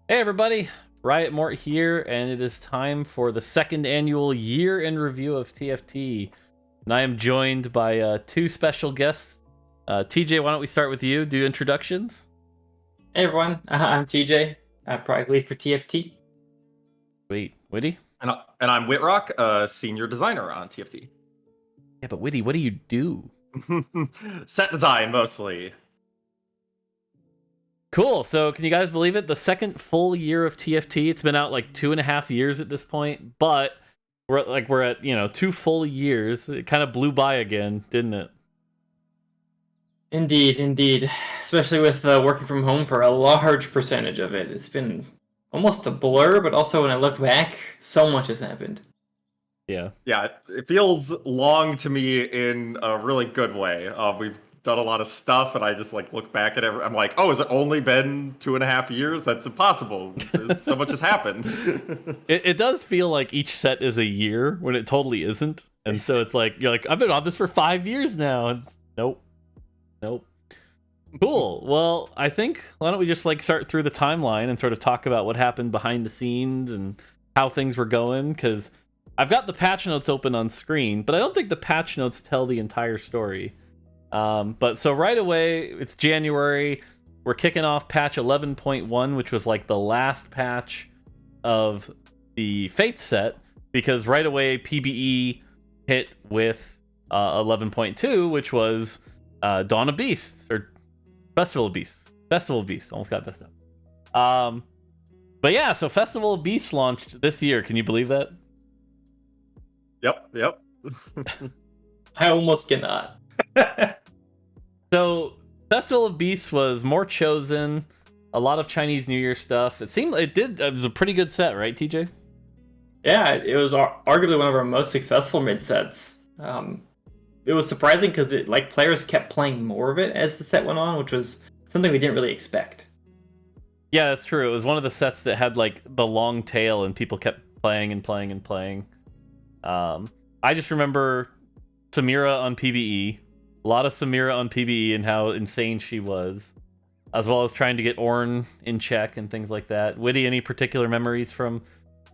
Hey everybody, Riot Mort here, and it is time for the second annual year in review of TFT. And I am joined by two special guests. TJ, why don't we start with you? Do introductions? Hey everyone, I'm TJ, product lead for TFT. Wait, Witty? And I'm Wittrock, a senior designer on TFT. Yeah, but Witty, what do you do? Set design, mostly. Cool, so can you guys believe it? The second full year of TFT. It's been out like 2.5 years at this point, but we're at 2 full years. It kind of blew by again, didn't it? Indeed. Especially with working from home for a large percentage of it. It's been almost a blur, but also when I look back, so much has happened. Yeah. Yeah, it feels long to me in a really good way. We've done a lot of stuff, and I just look back at it. I'm like, oh, has it only been 2.5 years? That's impossible. So much has happened. It does feel like each set is a year when it totally isn't. And so it's like, you're like, I've been on this for 5 years now. And nope. Cool. Well, I think, why don't we just start through the timeline and sort of talk about what happened behind the scenes and how things were going, because I've got the patch notes open on screen, but I don't think the patch notes tell the entire story. But so right away, it's January. We're kicking off patch 11.1, which was like the last patch of the Fate set, because right away PBE hit with 11.2, which was Dawn of Beasts, or Festival of Beasts. Almost got messed up. But yeah, so Festival of Beasts launched this year. Can you believe that? Yep. I almost cannot. So Festival of Beasts was more chosen, a lot of Chinese New Year stuff. It was a pretty good set, right, TJ? Yeah, it was arguably one of our most successful mid sets. It was surprising because players kept playing more of it as the set went on, which was something we didn't really expect. Yeah, that's true. It was one of the sets that had the long tail, and people kept playing and playing and playing. I just remember Samira on PBE, a lot of Samira on PBE, and how insane she was, as well as trying to get Ornn in check and things like that. Witty, any particular memories from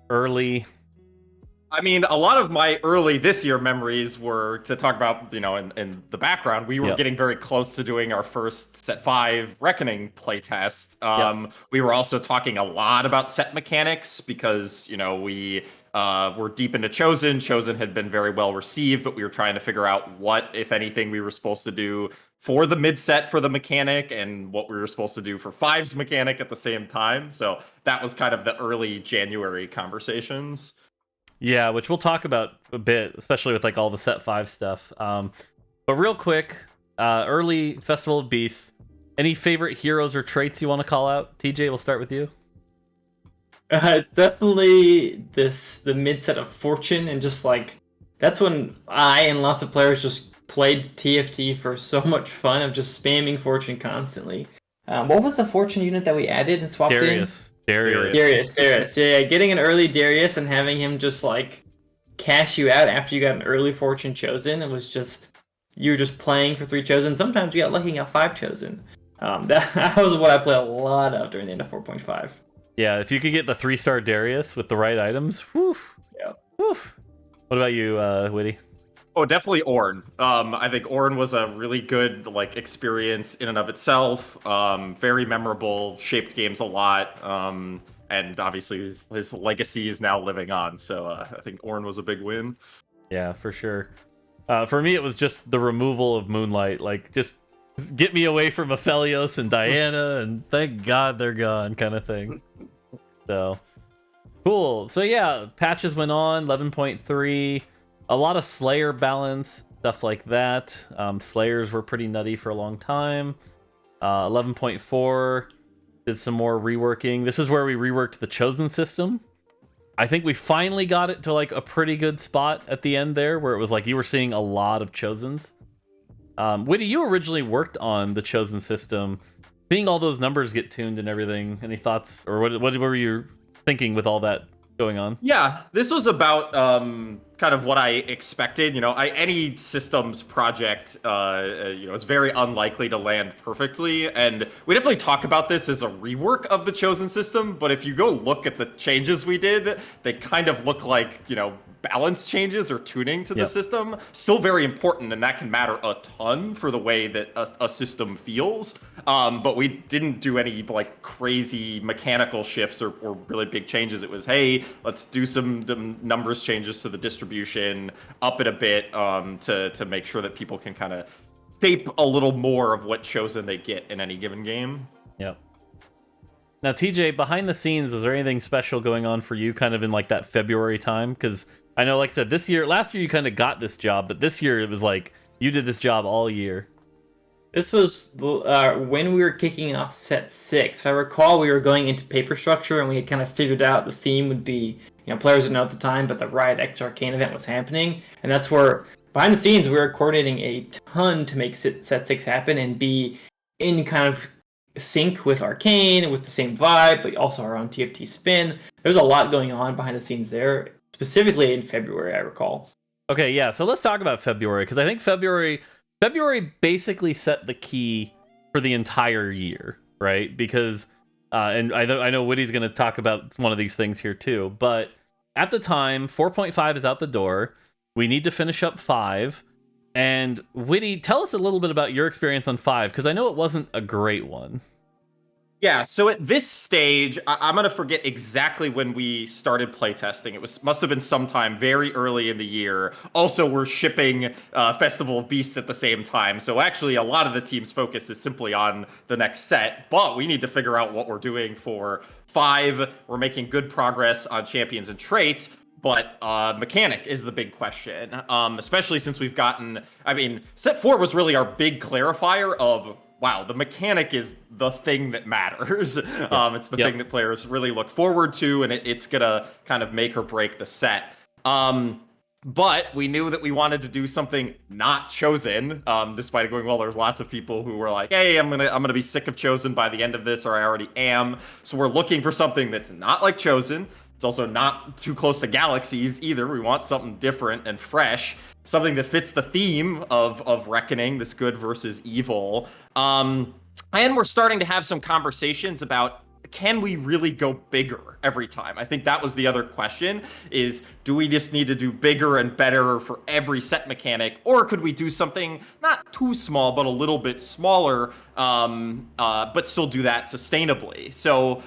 early? I mean, a lot of my early this year memories were to talk about, in the background, we were getting very close to doing our first Set 5 Reckoning playtest. We were also talking a lot about set mechanics because, we were deep into Chosen. Chosen had been very well received, but we were trying to figure out what, if anything, we were supposed to do for the mid set for the mechanic and what we were supposed to do for Five's mechanic at the same time. So that was kind of the early January conversations. Yeah, which we'll talk about a bit, especially with all the Set 5 stuff. But real quick, early Festival of Beasts, any favorite heroes or traits you want to call out? TJ, we'll start with you. It's definitely the mid set of Fortune, and just that's when I and lots of players just played TFT for so much fun of just spamming Fortune constantly. What was the Fortune unit that we added and swapped in? Darius. Yeah, getting an early Darius and having him just cash you out after you got an early Fortune chosen. It was just, you were just playing for 3 chosen. Sometimes you got lucky and got 5 chosen. That was what I played a lot of during the end of 4.5. Yeah, if you could get the 3-star Darius with the right items, whew. Yeah. Whew. What about you, Witty? Oh, definitely Ornn. I think Ornn was a really good experience in and of itself. Very memorable, shaped games a lot, and obviously his legacy is now living on. So I think Ornn was a big win. Yeah, for sure. For me, it was just the removal of Moonlight. Just get me away from Aphelios and Diana, and thank God they're gone, kind of thing. So cool. So yeah, patches went on. 11.3. A lot of Slayer balance, stuff like that. Slayers were pretty nutty for a long time. 11.4 did some more reworking. This is where we reworked the Chosen system. I think we finally got it to a pretty good spot at the end there, where it was you were seeing a lot of Chosens. Witty, you originally worked on the Chosen system. Seeing all those numbers get tuned and everything, any thoughts? Or what were you thinking with all that going on? Yeah, this was about kind of what I expected. Any systems project, is very unlikely to land perfectly. And we definitely talk about this as a rework of the Chosen system. But if you go look at the changes we did, they kind of look like, balance changes or tuning to the system. Still very important, and that can matter a ton for the way that a system feels. But we didn't do any like crazy mechanical shifts or really big changes. It was, hey, let's do some numbers changes to the distribution, up it a bit to make sure that people can kind of shape a little more of what Chosen they get in any given game. Yep. Now, TJ, behind the scenes, was there anything special going on for you kind of in like that February time? Because I know, like I said, last year you kind of got this job, but this year it was like you did this job all year. This was when we were kicking off set 6. If I recall, we were going into paper structure, and we had kind of figured out the theme would be, players didn't know at the time, but the Riot X Arcane event was happening, and that's where behind the scenes we were coordinating a ton to make set 6 happen and be in kind of sync with Arcane, with the same vibe, but also our own TFT spin. There's a lot going on behind the scenes there, specifically in February, I recall. Okay, yeah, so let's talk about February, because I think February basically set the key for the entire year, right? Because, and I know Witty's going to talk about one of these things here too, but at the time, 4.5 is out the door. We need to finish up 5. And Witty, tell us a little bit about your experience on 5, because I know it wasn't a great one. Yeah, so at this stage, I'm going to forget exactly when we started playtesting. It must have been sometime very early in the year. Also, we're shipping Festival of Beasts at the same time. So actually, a lot of the team's focus is simply on the next set. But we need to figure out what we're doing for 5. We're making good progress on champions and traits. But mechanic is the big question, especially since we've gotten... set 4 was really our big clarifier of... wow, the mechanic is the thing that matters. It's the thing that players really look forward to, and it's gonna kind of make or break the set. But we knew that we wanted to do something not Chosen, despite it going well. There's lots of people who were like, hey, I'm gonna be sick of Chosen by the end of this, or I already am. So we're looking for something that's not like Chosen. It's also not too close to Galaxies either. We want something different and fresh. Something that fits the theme of Reckoning, this good versus evil. And we're starting to have some conversations about, can we really go bigger every time? I think that was the other question, is do we just need to do bigger and better for every set mechanic? Or could we do something not too small, but a little bit smaller, but still do that sustainably? So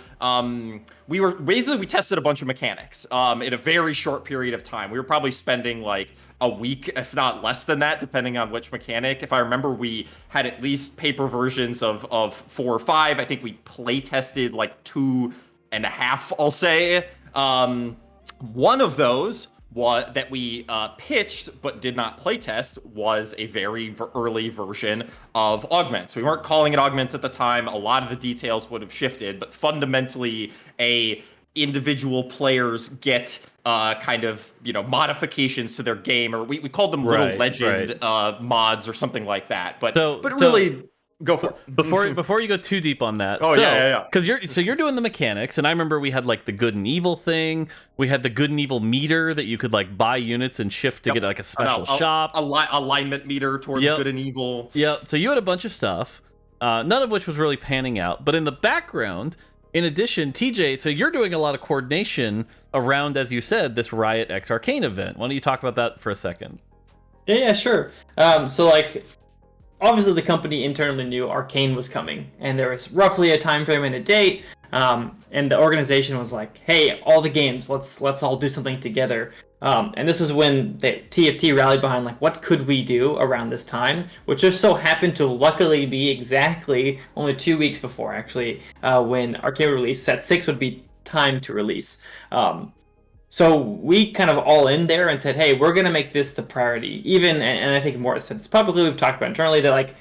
we tested a bunch of mechanics in a very short period of time. We were probably spending like a week, if not less than that, depending on which mechanic. If I remember, we had at least paper versions of 4 or 5. I think we play tested like 2.5, I'll say. One of those that we pitched but did not playtest was a very early version of augments. We weren't calling it augments at the time. A lot of the details would have shifted, but fundamentally individual players get kind of modifications to their game, or we called them little legend mods or something like that. But really, go for it. Before you go too deep on that. Yeah. Because you're doing the mechanics, and I remember we had like the good and evil thing. We had the good and evil meter that you could like buy units and shift to get like a special shop. Alignment meter towards good and evil. Yep. So you had a bunch of stuff, none of which was really panning out. But in the background, in addition, TJ, so you're doing a lot of coordination around, as you said, this Riot X Arcane event. Why don't you talk about that for a second? Yeah, sure. So like, obviously the company internally knew Arcane was coming, and there was roughly a time frame and a date. And the organization was like, hey, all the games, let's all do something together. And this is when the TFT rallied behind, like, what could we do around this time? Which just so happened to luckily be exactly only 2 weeks before, actually, when Arcane release, set 6 would be time to release. So we kind of all in there and said, hey, we're going to make this the priority. Even, and I think Mort said this publicly, we've talked about internally, that like,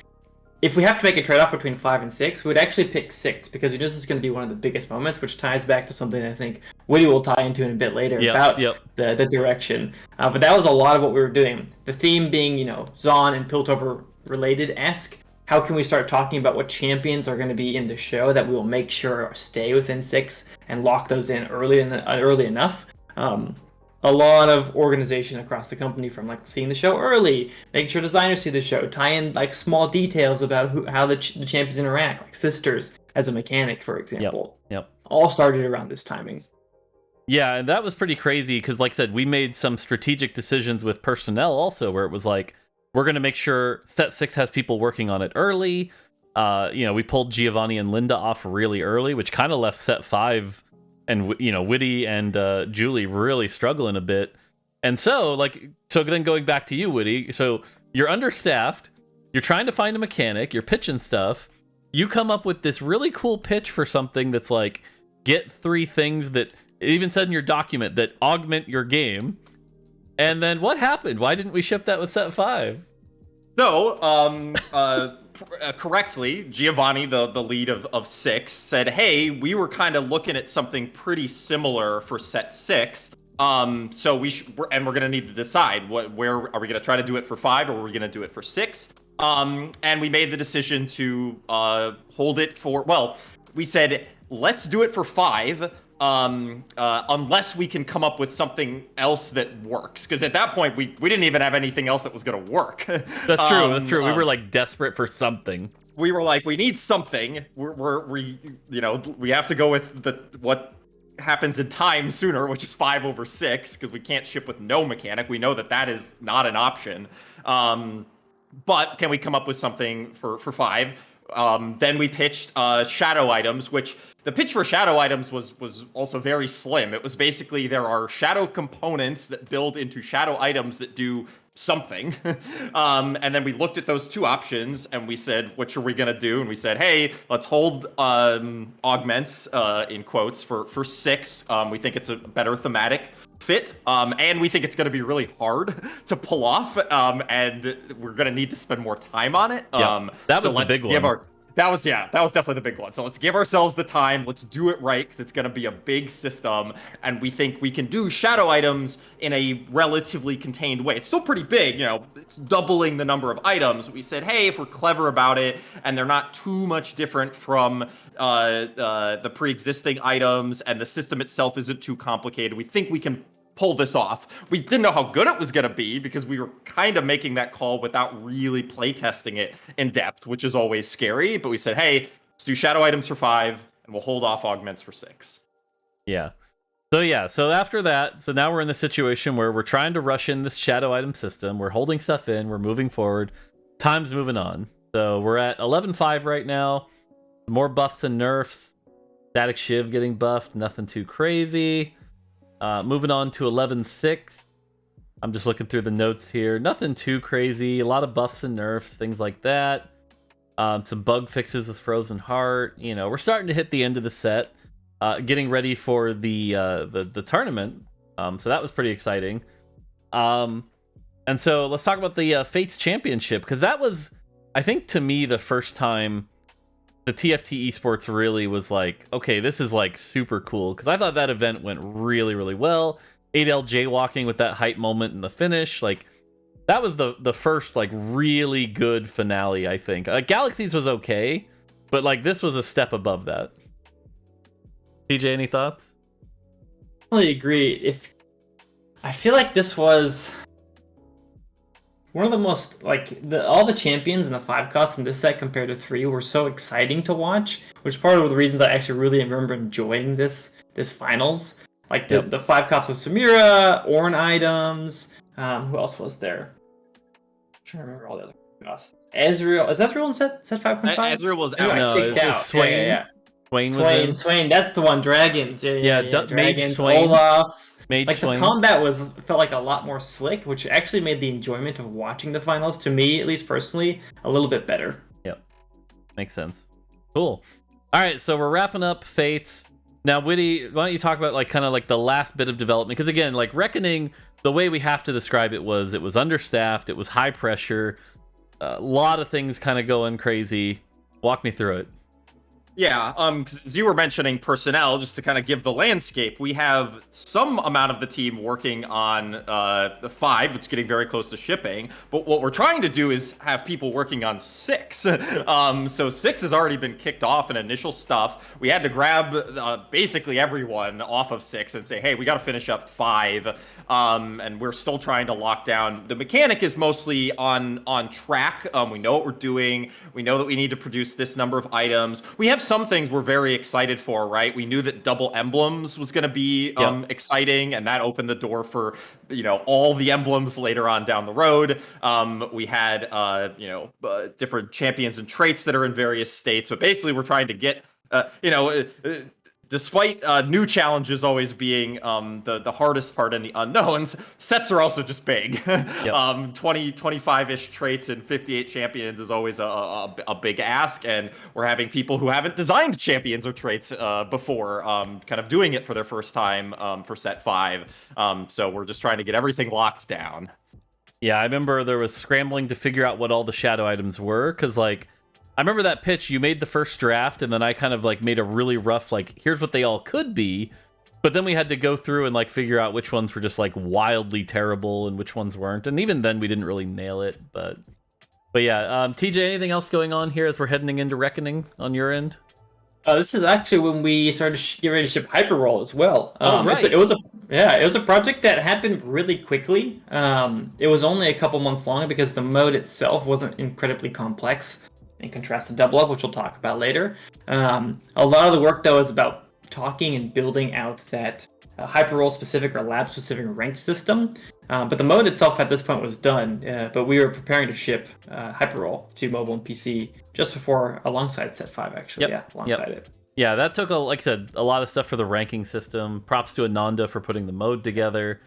if we have to make a trade-off between 5 and 6, we would actually pick 6, because we knew this is going to be one of the biggest moments, which ties back to something I think Witty will tie into in a bit later about the direction. But that was a lot of what we were doing. The theme being, Zon and Piltover related-esque. How can we start talking about what champions are going to be in the show that we will make sure stay within 6 and lock those in early enough? a lot of organization across the company, from like seeing the show early, making sure designers see the show, tie in like small details about how the champions interact, like sisters as a mechanic, for example. Yep. All started around this timing. Yeah, and that was pretty crazy because, like I said, we made some strategic decisions with personnel also, where it was like, we're going to make sure Set 6 has people working on it early. We pulled Giovanni and Linda off really early, which kind of left Set 5 and, Witty and Julie really struggling a bit. And so then going back to you, Witty, so you're understaffed, you're trying to find a mechanic, you're pitching stuff, you come up with this really cool pitch for something that's like, get 3 things that, it even said in your document, that augment your game. And then what happened? Why didn't we ship that with Set 5? So, correctly, Giovanni, the lead of 6, said, hey, we were kind of looking at something pretty similar for Set 6. So we're going to need to decide where are we going to try to do it for 5, or are we going to do it for 6? And we made the decision to hold it for, well, we said, let's do it for 5. Unless we can come up with something else that works, because at that point we didn't even have anything else that was going to work. That's true. We were like desperate for something. We were like, we need something. We have to go with what happens in time sooner, which is 5 over 6, because we can't ship with no mechanic. We know that is not an option. But can we come up with something for 5? Then we pitched shadow items, which the pitch for shadow items was also very slim. It was basically, there are shadow components that build into shadow items that do something. And then we looked at those 2 options and we said, what are we going to do? And we said, hey, let's hold augments in quotes for 6. We think it's a better thematic fit, and we think it's going to be really hard to pull off, and we're going to need to spend more time on it. That was the big one. That was definitely the big one. So let's give ourselves the time. Let's do it right, because it's going to be a big system, and we think we can do shadow items in a relatively contained way. It's still pretty big, it's doubling the number of items. We said, hey, if we're clever about it and they're not too much different from the pre-existing items, and the system itself isn't too complicated, we think we can pull this off. We didn't know how good it was going to be, because we were kind of making that call without really playtesting it in depth, which is always scary. But we said, hey, let's do shadow items for 5, and we'll hold off augments for 6. Yeah. So after that, so now we're in the situation where we're trying to rush in this shadow item system. We're holding stuff in. We're moving forward. Time's moving on. So we're at 11.5 right now. More buffs and nerfs. Static Shiv getting buffed. Nothing too crazy. Moving on to 11.6. I'm just looking through the notes here. Nothing too crazy. A lot of buffs and nerfs, things like that. Some bug fixes with Frozen Heart. We're starting to hit the end of the set. Getting ready for the tournament. So that was pretty exciting. And so let's talk about the Fates Championship, because that was, I think, to me, the first time the TFT esports really was like, okay, this is like super cool, because I thought that event went really, really well. 8L jaywalking with that hype moment in the finish, like that was the first like really good finale, I think. Galaxies was okay, but like this was a step above that. PJ, any thoughts? I totally agree. I feel like this was one of the most, all the champions and the 5 costs in this set compared to 3 were so exciting to watch, which is part of the reasons I actually really remember enjoying this finals. Like the 5 costs of Samira, Ornn items, who else was there? I'm trying to remember all the other costs. Ezreal, is Ezreal in set 5.5? Ezreal was out. No, kicked out. Swain. Yeah. Swain, that's the one. Dragons. Yeah. Dragons, Olaf's. Mage Swain. The combat felt like a lot more slick, which actually made the enjoyment of watching the finals, to me at least personally, a little bit better. Yep. Makes sense. Cool. All right, so we're wrapping up Fates. Now, Witty, why don't you talk about kind of the last bit of development? Because again, Reckoning, the way we have to describe it was understaffed, it was high pressure, a lot of things kind of going crazy. Walk me through it. Yeah, 'cause you were mentioning personnel, just to kind of give the landscape. We have some amount of the team working on the 5, which is getting very close to shipping. But what we're trying to do is have people working on 6. So 6 has already been kicked off in initial stuff. We had to grab basically everyone off of 6 and say, hey, we got to finish up 5. And we're still trying to lock down. The mechanic is mostly on track. We know what we're doing. We know that we need to produce this number of items. We have some things we're very excited for, right? We knew that double emblems was going to be exciting, and that opened the door for all the emblems later on down the road. We had different champions and traits that are in various states. But basically, we're trying to get despite new challenges always being the hardest part and the unknowns, sets are also just big. 25-ish traits and 58 champions is always a big ask, and we're having people who haven't designed champions or traits before kind of doing it for their first time for set 5. So we're just trying to get everything locked down. Yeah, I remember there was scrambling to figure out what all the shadow items were, because I remember that pitch, you made the first draft, and then I kind of made a really rough, here's what they all could be, but then we had to go through and figure out which ones were just wildly terrible and which ones weren't, and even then we didn't really nail it, but yeah. TJ, anything else going on here as we're heading into Reckoning on your end? This is actually when we started to get ready to ship Hyperroll as well. Right. It was a project that happened really quickly. It was only a couple months long because the mode itself wasn't incredibly complex, in contrast to Double Up, which we'll talk about later. A lot of the work, though, is about talking and building out that hyper-role-specific or lab-specific ranked system. But the mode itself at this point was done, but we were preparing to ship Hyper-Roll to mobile and PC just before, alongside Set 5, actually. Alongside it. Yeah, that took, like I said, a lot of stuff for the ranking system. Props to Ananda for putting the mode together.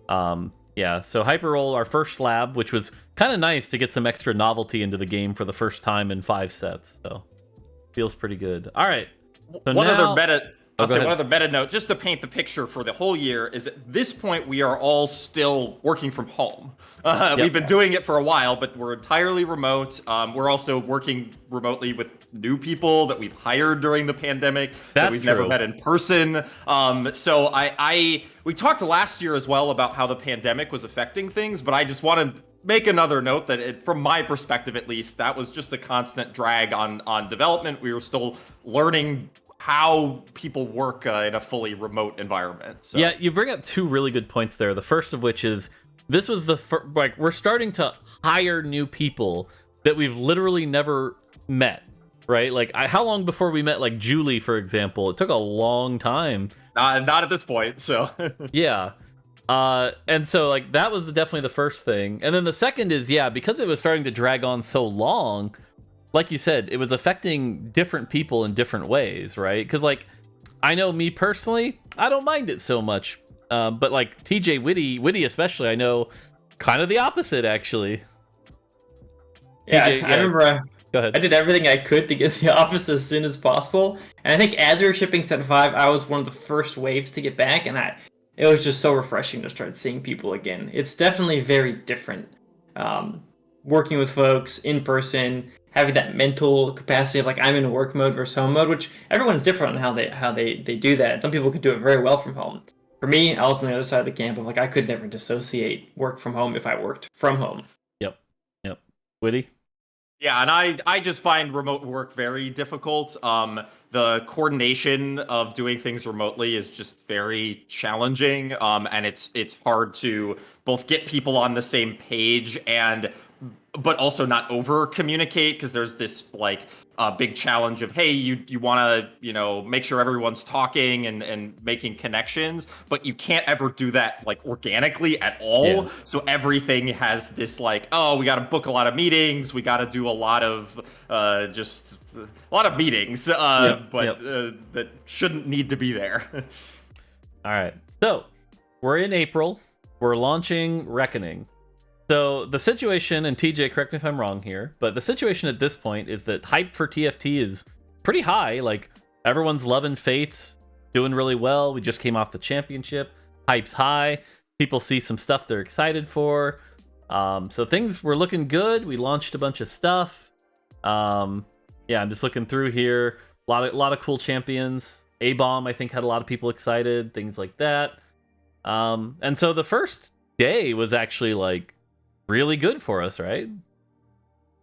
Yeah, so Hyperroll, our first lab, which was kind of nice to get some extra novelty into the game for the first time in 5 sets. So feels pretty good. All right. So one other meta note, just to paint the picture for the whole year, is at this point we are all still working from home. We've been doing it for a while, but we're entirely remote. We're also working remotely with new people that we've hired during the pandemic that we've never met in person. So we talked last year as well about how the pandemic was affecting things, but I just want to make another note that from my perspective at least, that was just a constant drag on development. We were still learning how people work in a fully remote environment. So. Yeah, you bring up 2 really good points there. The first of which is this was we're starting to hire new people that we've literally never met, right? How long before we met Julie, for example? It took a long time. Not at this point, so. Yeah. And so that was definitely the first thing. And then the second is, because it was starting to drag on so long, like you said, it was affecting different people in different ways, right? Because I know me personally, I don't mind it so much. But TJ, Witty especially, I know kind of the opposite, actually. Yeah, TJ, I remember go ahead. I did everything I could to get to the office as soon as possible. And I think as we were shipping Set 5, I was one of the first waves to get back, and it was just so refreshing to start seeing people again. It's definitely very different. Working with folks in person, having that mental capacity of I'm in work mode versus home mode, which everyone's different on how they do that. Some people could do it very well from home. For me, I was on the other side of the camp of I could never dissociate work from home if I worked from home. Yep. Witty? Yeah, and I just find remote work very difficult. The coordination of doing things remotely is just very challenging, and it's hard to both get people on the same page but also not over communicate, because there's this big challenge of, hey, you want to make sure everyone's talking and making connections, but you can't ever do that organically at all. Yeah. So everything has this oh, we got to book a lot of meetings, we got to do a lot of meetings, that shouldn't need to be there. All right, so we're in April, we're launching Reckoning. So the situation, and TJ, correct me if I'm wrong here, but the situation at this point is that hype for TFT is pretty high. Everyone's loving Fates, doing really well. We just came off the championship. Hype's high. People see some stuff they're excited for. So things were looking good. We launched a bunch of stuff. I'm just looking through here. lot of cool champions. A-Bomb, I think, had a lot of people excited, things like that. And so the first day was actually like really good for us, right?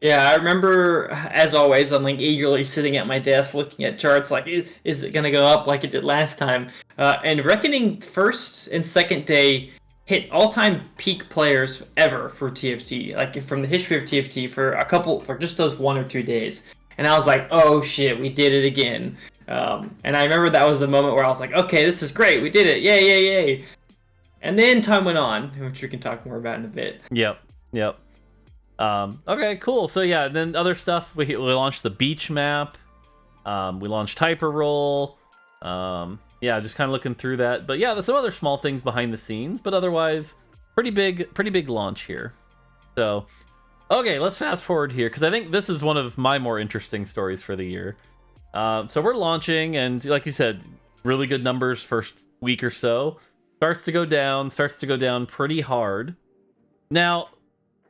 Yeah, I remember, as always, I'm like eagerly sitting at my desk looking at charts like, is it going to go up like it did last time? And Reckoning first and second day hit all-time peak players ever for TFT, like from the history of TFT for just those 1 or 2 days. And I was like, oh shit, we did it again. And I remember that was the moment where I was like, okay, this is great, we did it, yay, yay, yay. And then time went on, which we can talk more about in a bit. Yep. Okay, cool. So yeah, then other stuff, we launched the beach map. We launched Hyper Roll. Yeah, just kind of looking through that. But yeah, there's some other small things behind the scenes, but otherwise, pretty big launch here. So, okay, let's fast forward here, because I think this is one of my more interesting stories for the year. So we're launching, and like you said, really good numbers first week or so. Starts to go down pretty hard. Now,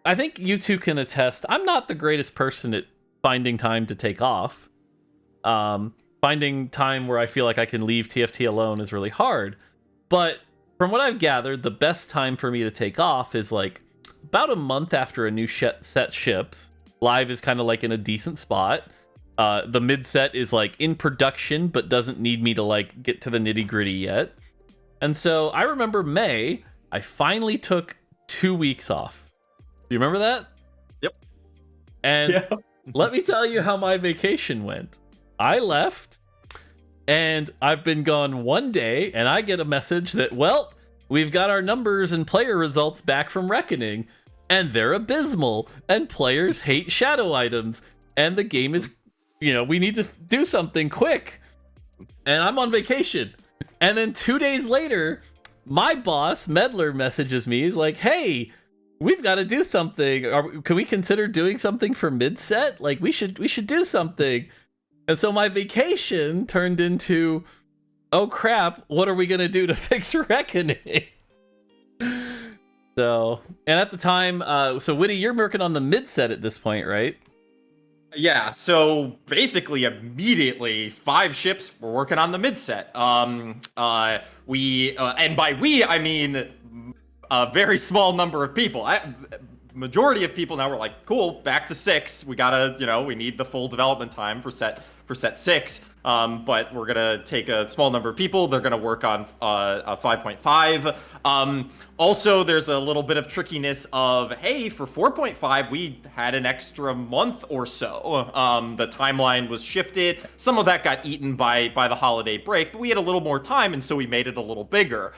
I think you two can attest, I'm not the greatest person at finding time to take off. Finding time where I feel like I can leave TFT alone is really hard. But from what I've gathered, the best time for me to take off is like about a month after a new set ships. Live is kind of like in a decent spot. The mid set is like in production, but doesn't need me to like get to the nitty gritty yet. And so I remember May, I finally took 2 weeks off. Do you remember that? Yep. And Yeah. let me tell you how my vacation went. I left, and I've been gone 1 day, and I get a message that, well, we've got our numbers and player results back from Reckoning, and they're abysmal, and players hate shadow items, and the game is, we need to do something quick. And I'm on vacation. And then 2 days later, my boss, Medler, messages me. He's like, hey, we've got to do something. Can we consider doing something for mid-set? Like, we should do something. And so my vacation turned into, oh crap, what are we going to do to fix Reckoning? So, and at the time, so Witty, you're working on the mid-set at this point, right? Yeah, so basically immediately 5 ships were working on the mid set. We and by we I mean a very small number of people. Majority of people now were like, cool, back to 6. We gotta, we need the full development time for set 6. But we're gonna take a small number of people. They're gonna work on 5.5. Also, there's a little bit of trickiness of, hey, for 4.5, we had an extra month or so. The timeline was shifted. Some of that got eaten by the holiday break, but we had a little more time, and so we made it a little bigger.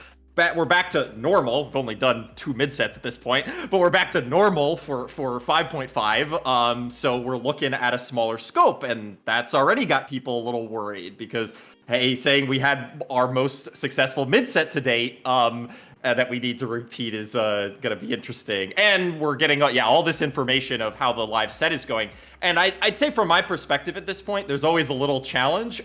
We're back to normal. We've only done 2 mid-sets at this point, but we're back to normal for 5.5. So we're looking at a smaller scope, and that's already got people a little worried because, hey, saying we had our most successful mid-set to date that we need to repeat is going to be interesting. And we're getting, all this information of how the live set is going. And I'd say from my perspective at this point, there's always a little challenge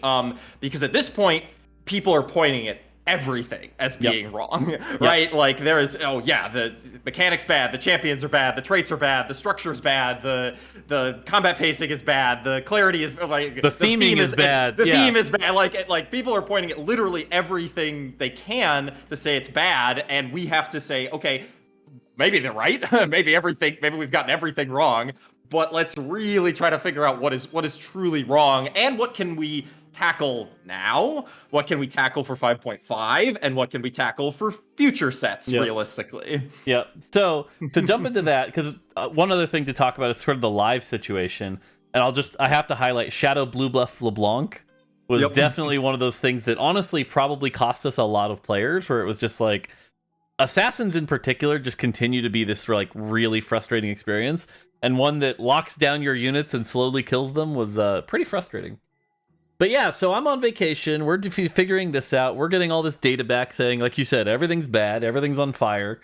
because at this point, people are pointing at everything as being wrong, right? Yep. Like there is, the mechanics bad, the champions are bad, the traits are bad, the structure is bad, the combat pacing is bad, the clarity is like the theming is bad. The theme is bad. Like people are pointing at literally everything they can to say it's bad, and we have to say, okay, maybe they're right, maybe we've gotten everything wrong, but let's really try to figure out what is truly wrong and what can we tackle now, what can we tackle for 5.5, and what can we tackle for future sets realistically. Yeah. So to jump into that, because one other thing to talk about is sort of the live situation, and I have to highlight Shadow Blue Bluff LeBlanc was definitely one of those things that honestly probably cost us a lot of players, where it was just like assassins in particular just continue to be this like really frustrating experience, and one that locks down your units and slowly kills them was pretty frustrating. But yeah, so I'm on vacation. We're figuring this out. We're getting all this data back saying, like you said, everything's bad, everything's on fire.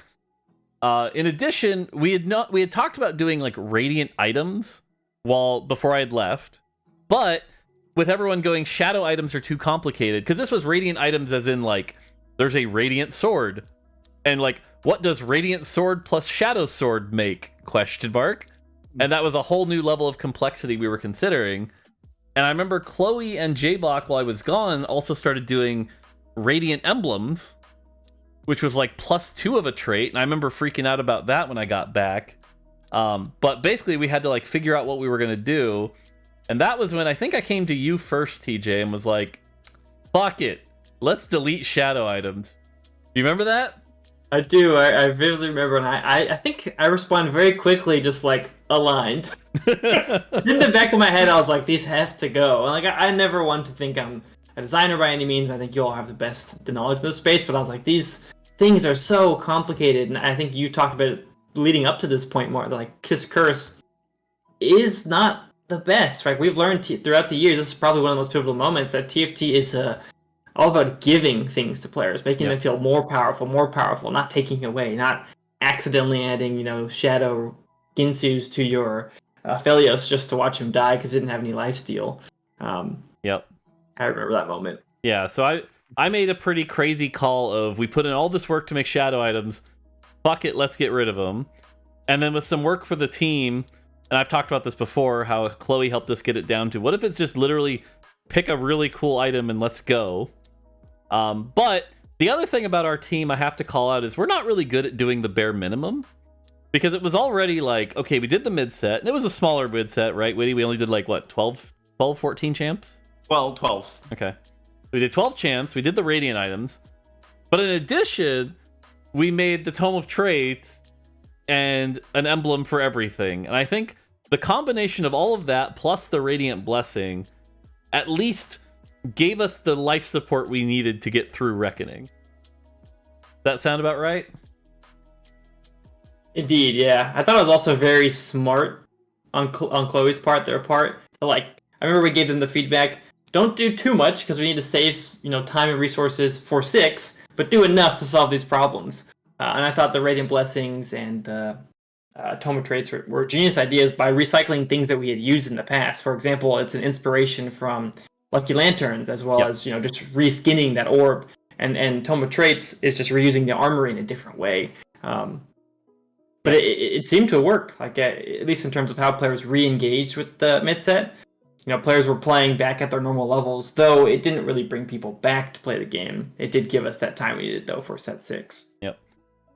In addition, we had talked about doing like radiant items before I had left, but with everyone going, shadow items are too complicated, because this was radiant items as in like there's a radiant sword, and like what does radiant sword plus shadow sword make? ? And that was a whole new level of complexity we were considering. And I remember Chloe and J-Block, while I was gone, also started doing Radiant Emblems, which was like +2 of a trait. And I remember freaking out about that when I got back. But basically, we had to like figure out what we were going to do. And that was when I think I came to you first, TJ, and was like, fuck it. Let's delete shadow items. Do you remember that? I do. I vividly remember, and I think I responded very quickly, just like aligned. In the back of my head, I was like, these have to go. And like I never want to think I'm a designer by any means. I think you all have the knowledge of the space, but I was like, these things are so complicated, and I think you talked about it leading up to this point more. Like Kiss Curse is not the best, right? We've learned throughout the years. This is probably one of the most pivotal moments that TFT is all about giving things to players, making them feel more powerful, not taking away, not accidentally adding, shadow Ginsus to your Phelios just to watch him die because he didn't have any lifesteal. Yep. I remember that moment. Yeah, so I made a pretty crazy call of, we put in all this work to make shadow items, fuck it, let's get rid of them. And then with some work for the team, and I've talked about this before, how Chloe helped us get it down to, what if it's just literally pick a really cool item and let's go? But the other thing about our team I have to call out is we're not really good at doing the bare minimum, because it was already like, okay, we did the mid set, and it was a smaller mid set, right, Witty? We only did like, what, 14 champs? Well, 12. Okay. We did 12 champs, we did the Radiant items, but in addition, we made the Tome of Traits and an emblem for everything. And I think the combination of all of that plus the Radiant Blessing at least gave us the life support we needed to get through Reckoning. That sound about right? Indeed, yeah. I thought it was also very smart on Chloe's part, their part. Like, I remember we gave them the feedback, don't do too much because we need to save, time and resources for 6, but do enough to solve these problems. And I thought the Radiant Blessings and the Tome of Traits were genius ideas by recycling things that we had used in the past. For example, it's an inspiration from Lucky Lanterns, as well as just reskinning that orb, and Tome of Traits is just reusing the armory in a different way. But it seemed to work, like at least in terms of how players re-engaged with the mid set. Players were playing back at their normal levels, though it didn't really bring people back to play the game. It did give us that time we needed, though, for set 6. Yep.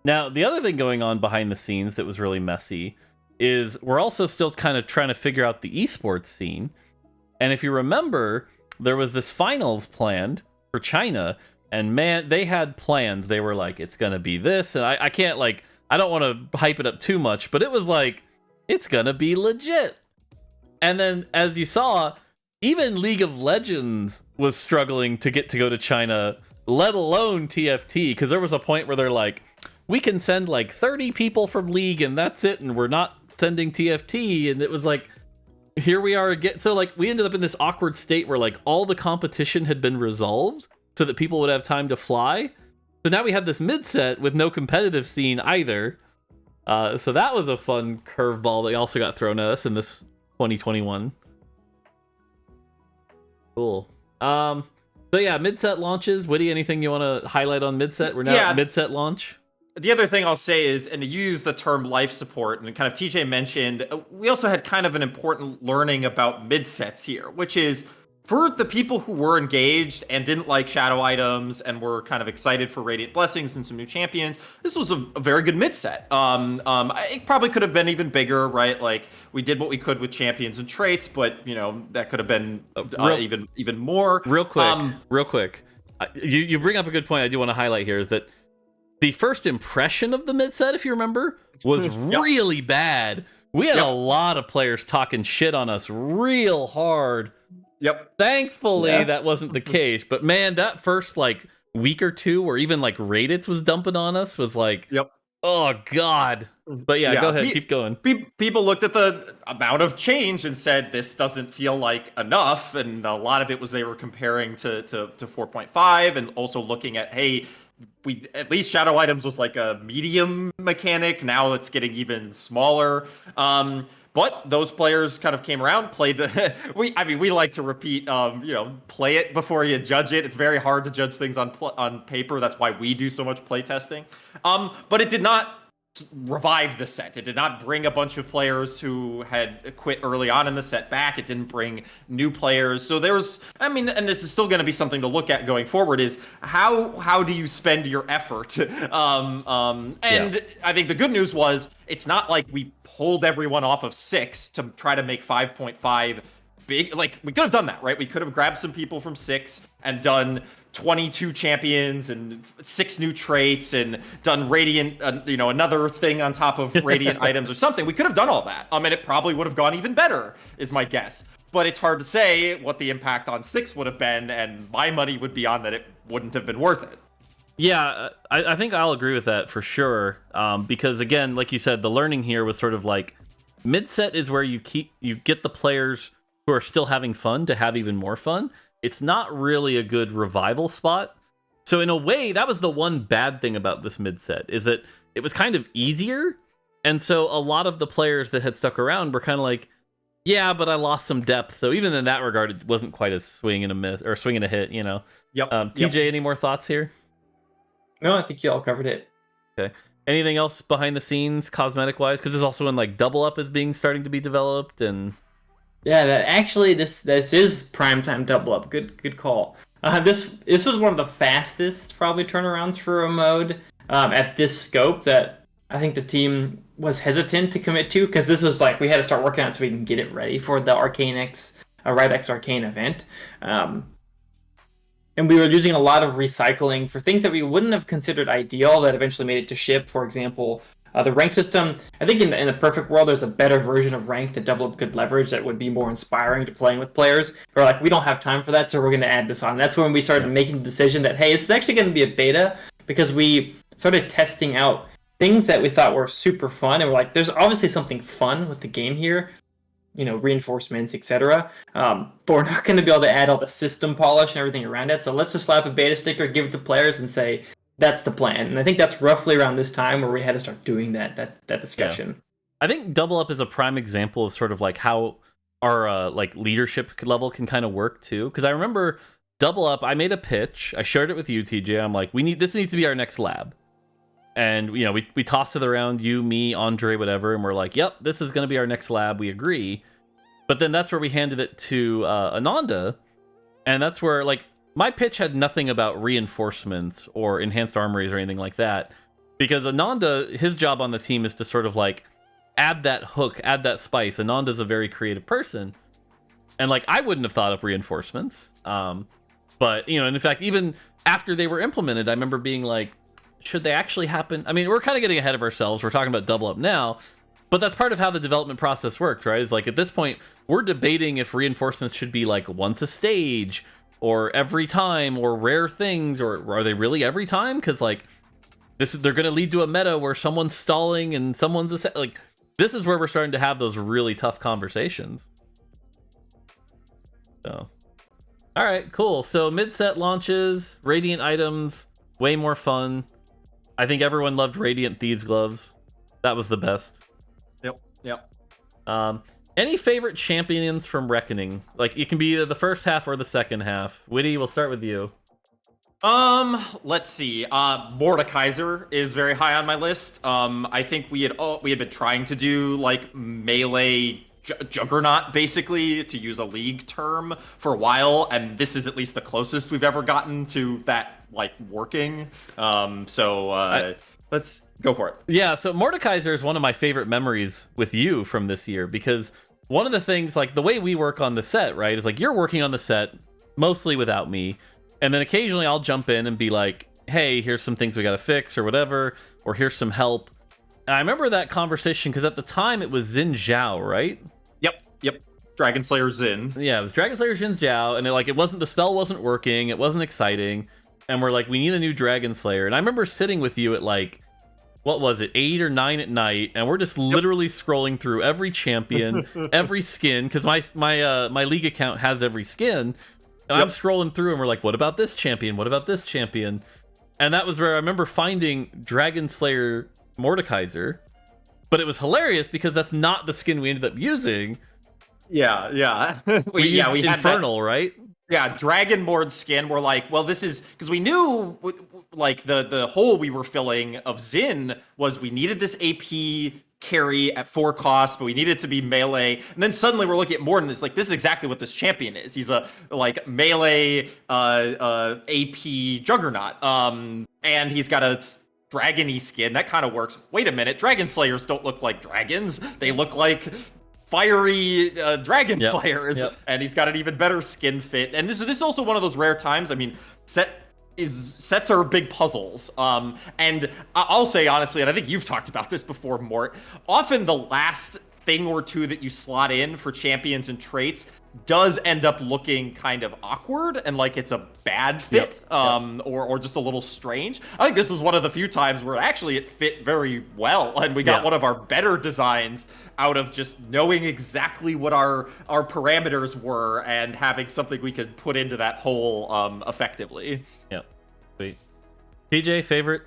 Now, the other thing going on behind the scenes that was really messy is we're also still kind of trying to figure out the esports scene. And if you remember, there was this finals planned for China, and man, they had plans. They were like, it's going to be this, and I can't, like, I don't want to hype it up too much, but it was like, it's going to be legit. And then, as you saw, even League of Legends was struggling to go to China, let alone TFT, because there was a point where they're like, we can send like 30 people from League and that's it, and we're not sending TFT. And it was like, here we are again. So like, we ended up in this awkward state where like all the competition had been resolved so that people would have time to fly. So now we had this mid set with no competitive scene either. So that was a fun curveball that also got thrown at us in this 2021. Cool. So yeah, mid-set launches. Witty, anything you want to highlight on mid-set? We're now at mid-set launch. The other thing I'll say is, and to use the term life support, and kind of TJ mentioned, we also had kind of an important learning about mid-sets here, which is for the people who were engaged and didn't like shadow items and were kind of excited for Radiant Blessings and some new champions, this was a very good mid-set. It probably could have been even bigger, right? Like, we did what we could with champions and traits, but, that could have been even more. Real quick. You bring up a good point I do want to highlight here, is that the first impression of the mid-set, if you remember, was really bad. We had a lot of players talking shit on us real hard. Yep. Thankfully, that wasn't the case. But man, that first like week or two, where even like Raditz was dumping on us, was like, oh god. But yeah, go ahead, keep going. People looked at the amount of change and said this doesn't feel like enough, and a lot of it was they were comparing to 4.5, and also looking at, hey, we at least shadow items was like a medium mechanic. Now it's getting even smaller. But those players kind of came around, played the. We like to repeat. Play it before you judge it. It's very hard to judge things on paper. That's why we do so much play testing. But it did not revive the set. It did not bring a bunch of players who had quit early on in the set back. It didn't bring new players. So there's, I mean, and this is still going to be something to look at going forward, is how do you spend your effort? I think the good news was it's not like we pulled everyone off of 6 to try to make 5.5 big. Like, we could have done that, right? We could have grabbed some people from 6 and done 22 champions and 6 new traits and done Radiant, another thing on top of Radiant items or something. We could have done all that. And it probably would have gone even better, is my guess. But it's hard to say what the impact on 6 would have been, and my money would be on that it wouldn't have been worth it. Yeah, I think I'll agree with that for sure. Because again, like you said, the learning here was sort of like mid-set is where you get the players who are still having fun to have even more fun. It's not really a good revival spot. So in a way, that was the one bad thing about this mid-set, is that it was kind of easier. And so a lot of the players that had stuck around were kind of like, yeah, but I lost some depth. So even in that regard, it wasn't quite as swing and a miss or swing and a hit, you know? Yep. TJ, any more thoughts here? No, I think you all covered it. Okay. Anything else behind the scenes, cosmetic-wise? Because there's also when like Double Up is starting to be developed, and yeah, that actually this is primetime Double Up. Good call. This was one of the fastest probably turnarounds for a mode at this scope that I think the team was hesitant to commit to, because this was like we had to start working on it so we can get it ready for the Riot X Arcane event. And we were using a lot of recycling for things that we wouldn't have considered ideal that eventually made it to ship. For example, the rank system. I think in the perfect world, there's a better version of rank that Double Up could leverage that would be more inspiring to playing with players. We're like, we don't have time for that, so we're going to add this on. And that's when we started making the decision that, hey, this is actually going to be a beta, because we started testing out things that we thought were super fun. And we're like, there's obviously something fun with the game here, reinforcements, etc. But we're not going to be able to add all the system polish and everything around it. So let's just slap a beta sticker, give it to players, and say, that's the plan. And I think that's roughly around this time where we had to start doing that discussion. Yeah. I think Double Up is a prime example of sort of like how our like leadership level can kind of work too. Because I remember Double Up, I made a pitch, I shared it with you, TJ. I'm like, this needs to be our next lab. And we tossed it around, you, me, Andre, whatever, and we're like, yep, this is going to be our next lab. We agree. But then that's where we handed it to Ananda, and that's where like my pitch had nothing about reinforcements or enhanced armories or anything like that, because Ananda, his job on the team is to sort of like add that hook, add that spice. Ananda's a very creative person, and like I wouldn't have thought up reinforcements. But and in fact, even after they were implemented, I remember being like, should they actually happen? I mean, we're kind of getting ahead of ourselves. We're talking about Double Up now, but that's part of how the development process works, right? It's like at this point, we're debating if reinforcements should be like once a stage, or every time, or rare things, or are they really every time? Because like they're going to lead to a meta where someone's stalling and someone's like, this is where we're starting to have those really tough conversations. So, all right, cool. So mid-set launches, Radiant items, way more fun. I think everyone loved Radiant Thieves Gloves. That was the best. Yep. Any favorite champions from Reckoning? Like, it can be either the first half or the second half. Witty, we'll start with you. Let's see. Mordekaiser is very high on my list. I think we had been trying to do like melee juggernaut, basically, to use a league term, for a while, and this is at least the closest we've ever gotten to that like working. Let's go for it. Yeah, so Mordekaiser is one of my favorite memories with you from this year, because one of the things, like the way we work on the set, right, is like you're working on the set mostly without me, and then occasionally I'll jump in and be like, hey, here's some things we gotta fix or whatever, or here's some help. And I remember that conversation because at the time it was Xin Zhao, right? Yep. Dragon Slayer Xin. Yeah, it was Dragon Slayer Xin Zhao, and the spell wasn't working, it wasn't exciting, and we're like, we need a new Dragon Slayer. And I remember sitting with you at like, what was it, 8 or 9 at night, and we're just literally scrolling through every champion, every skin, because my league account has every skin, and I'm scrolling through, and we're like, what about this champion? What about this champion? And that was where I remember finding Dragon Slayer Mordekaiser, but it was hilarious because that's not the skin we ended up using. Yeah. We had Infernal, right? Yeah, Dragonborn skin. We're like, well, this is because we knew like the hole we were filling of Xin was we needed this AP carry at 4 costs, but we needed to be melee. And then suddenly we're looking at Morton. It's like this is exactly what this champion is. He's a like melee AP juggernaut. And he's got a dragon-y skin that kind of works. Wait a minute, dragon slayers don't look like dragons. They look like fiery dragon slayers. Yep. And he's got an even better skin fit. And this is also one of those rare times. I mean, sets are big puzzles. And I'll say honestly, and I think you've talked about this before, Mort, often the last thing or two that you slot in for champions and traits does end up looking kind of awkward and like it's a bad fit, or just a little strange. I think this was one of the few times where actually it fit very well, and we got one of our better designs out of just knowing exactly what our parameters were and having something we could put into that hole effectively. Yep. Sweet. TJ, favorite?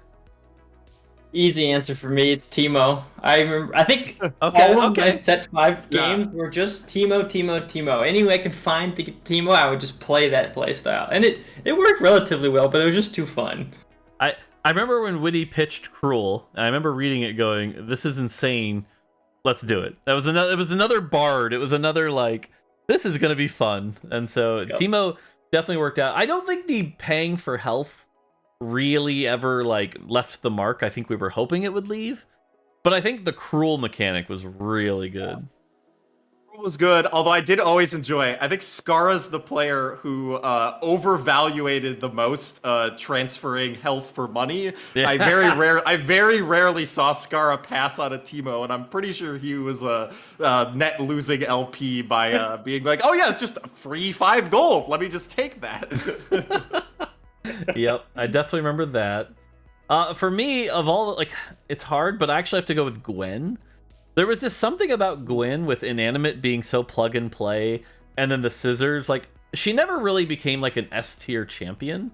Easy answer for me. It's Teemo. I think all of my set 5 games were just Teemo. Any way I could find to get Teemo, I would just play that playstyle, and it worked relatively well, but it was just too fun. I remember when Witty pitched Cruel, and I remember reading it going, "This is insane. Let's do it." That was another. It was another Bard. It was another like, this is gonna be fun, and so Teemo definitely worked out. I don't think the paying for health really ever like left the mark I think we were hoping it would leave, but I think the Cruel mechanic was really good. Cruel was good, although I did always enjoy, I think Skara's the player who overvaluated the most transferring health for money. I very rarely saw Skara pass on a Teemo, and I'm pretty sure he was a net losing LP by being like, oh yeah, it's just free 5 gold, let me just take that. Yep, I definitely remember that. For me, of all, like, it's hard, but I actually have to go with Gwen. There was just something about Gwen with Inanimate being so plug and play, and then the scissors, like, she never really became like an S tier champion,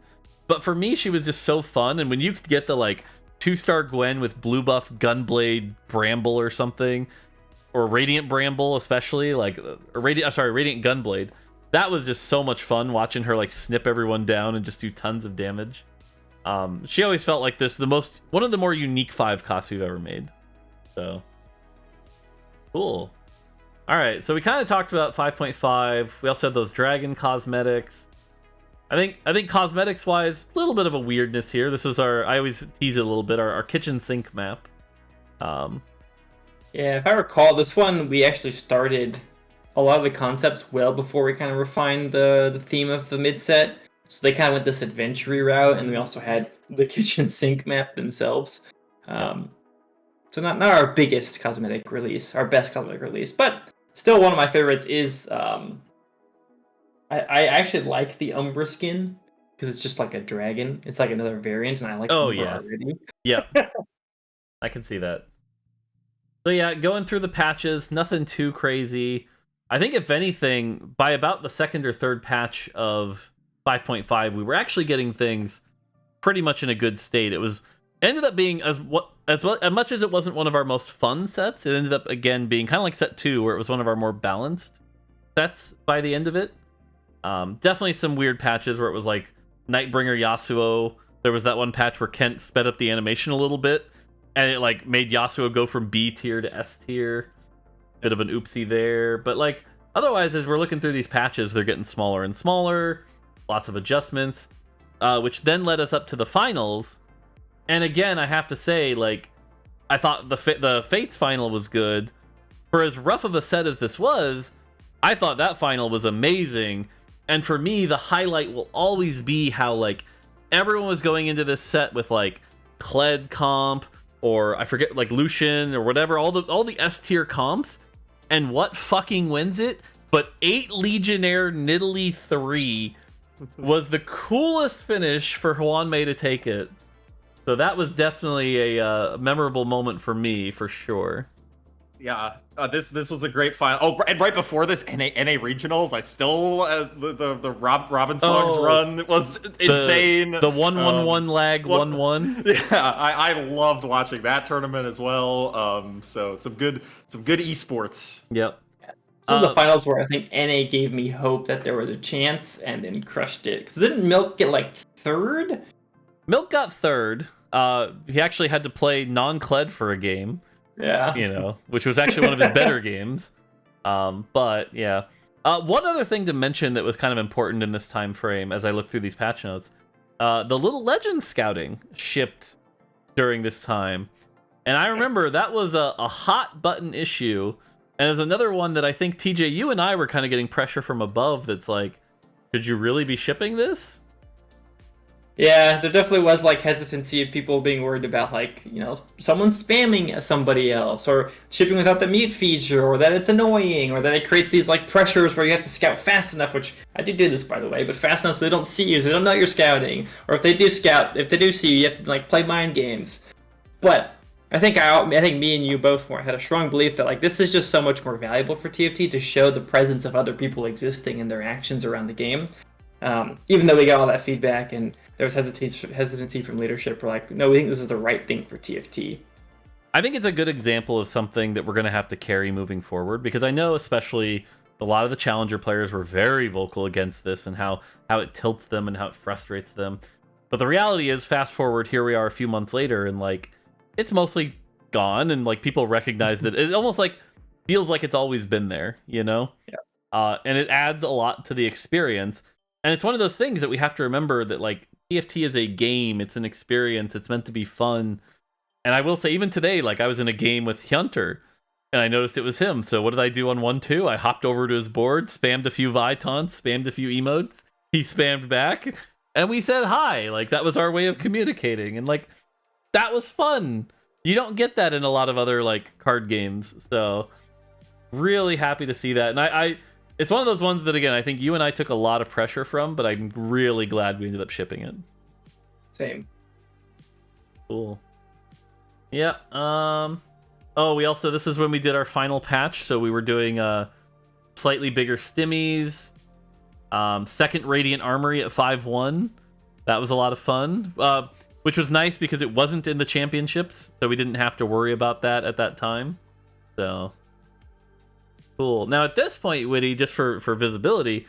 but for me, she was just so fun. And when you could get the like 2-star Gwen with blue buff Gunblade Bramble or something, or Radiant Bramble especially, like, Radiant Gunblade. That was just so much fun watching her like snip everyone down and just do tons of damage. She always felt like one of the more unique 5 costs we've ever made. So cool. All right, so we kind of talked about 5.5. We also had those dragon cosmetics. I think cosmetics wise, a little bit of a weirdness here. This was I always tease it a little bit, our kitchen sink map. Yeah, if I recall, this one we actually started a lot of the concepts well before we kind of refined the theme of the mid set. So they kind of went this adventure route, and we also had the kitchen sink map themselves. So not our biggest cosmetic release, our best cosmetic release, but still one of my favorites is I actually like the Umbra skin because it's just like a dragon. It's like another variant, and I like Umbra already. Yeah, I can see that. So yeah, going through the patches, nothing too crazy. I think if anything, by about the 2nd or 3rd patch of 5.5, we were actually getting things pretty much in a good state. It ended up being as much as it wasn't one of our most fun sets, it ended up again being kind of like set 2, where it was one of our more balanced sets by the end of it. Definitely some weird patches where it was like Nightbringer Yasuo. There was that one patch where Kent sped up the animation a little bit, and it like made Yasuo go from B tier to S tier. Bit of an oopsie there, but like otherwise, as we're looking through these patches, they're getting smaller and smaller, lots of adjustments, which then led us up to the finals. And again, I have to say, like, I thought the Fates final was good. For as rough of a set as this was, I thought that final was amazing. And for me, the highlight will always be how like everyone was going into this set with like Kled comp, or I forget, like Lucian or whatever, all the S tier comps. And what fucking wins it? But 8 Legionnaire Nidalee 3 was the coolest finish for Hwanmei to take it. So that was definitely a memorable moment for me, for sure. Yeah, this was a great final. Oh, and right before this, NA regionals, I still the Robin Songs run was insane. The 1-1-1 lag 1-1. Yeah, I loved watching that tournament as well. So some good esports. Yep. The finals where I think NA gave me hope that there was a chance and then crushed it. Because didn't Milk get like third? Milk got third. He actually had to play non-Kled for a game. Yeah. You know, which was actually one of his better games. But yeah. One other thing to mention that was kind of important in this time frame as I look through these patch notes, the Little Legends scouting shipped during this time. And I remember that was a hot button issue. And there's another one that I think, TJ, you and I were kind of getting pressure from above that's like, should you really be shipping this? Yeah, there definitely was like hesitancy of people being worried about like, you know, someone spamming somebody else or shipping without the mute feature or that it's annoying or that it creates these like pressures where you have to scout fast enough, which I do this by the way, but fast enough so they don't see you, so they don't know you're scouting. Or if they do scout, if they do see you, you have to like play mind games. But I think me and you both had a strong belief that like this is just so much more valuable for TFT to show the presence of other people existing and their actions around the game. Even though we got all that feedback and there was hesitancy from leadership, we're like, no, we think this is the right thing for TFT. I think it's a good example of something that we're going to have to carry moving forward, because I know especially a lot of the challenger players were very vocal against this and how it tilts them and how it frustrates them. But the reality is, fast forward, here we are a few months later, and like it's mostly gone, and like people recognize that it almost like feels like it's always been there, you know? Yeah. And it adds a lot to the experience. And it's one of those things that we have to remember that like TFT is a game, it's an experience, it's meant to be fun. And I will say, even today, like I was in a game with Hunter and I noticed it was him. So what did I do on 1-2? I hopped over to his board, spammed a few Vi taunts, spammed a few emotes. He spammed back and we said hi. Like that was our way of communicating. And like that was fun. You don't get that in a lot of other like card games. So really happy to see that. And I it's one of those ones that, again, I think you and I took a lot of pressure from, but I'm really glad we ended up shipping it. Same. Cool. Yeah. Oh, we also, this is when we did our final patch, so we were doing slightly bigger stimmies, second Radiant Armory at 5-1. That was a lot of fun, which was nice because it wasn't in the championships, so we didn't have to worry about that at that time. So cool. Now at this point, Witty, just for visibility,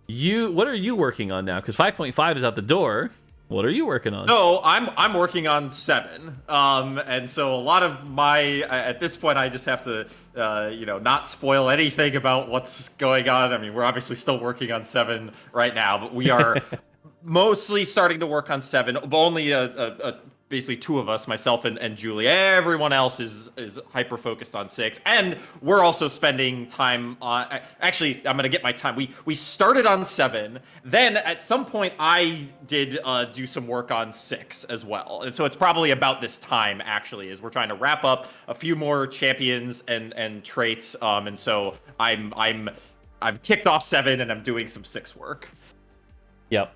what are you working on now? Because 5.5 is out the door. What are you working on? No, I'm working on 7. And so a lot of my at this point I just have to not spoil anything about what's going on. I mean, we're obviously still working on 7 right now, but we are mostly starting to work on 7. But only basically 2 of us, myself and Julie. Everyone else is hyper focused on 6, and we're also spending time on. Actually, I'm gonna get my time. We started on 7, then at some point I did do some work on 6 as well, and so it's probably about this time actually, as we're trying to wrap up a few more champions and traits. And so I've kicked off 7 and I'm doing some 6 work. Yep.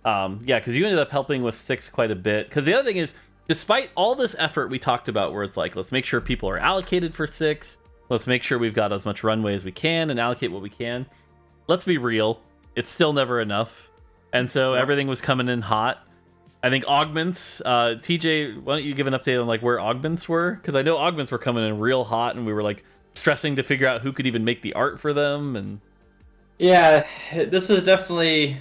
Yeah, because you ended up helping with 6 quite a bit. Because the other thing is, despite all this effort we talked about, where it's like, let's make sure people are allocated for 6, let's make sure we've got as much runway as we can and allocate what we can. Let's be real, it's still never enough. And so everything was coming in hot. I think augments, TJ, why don't you give an update on like where augments were? Because I know augments were coming in real hot, and we were like stressing to figure out who could even make the art for them. And yeah, this was definitely.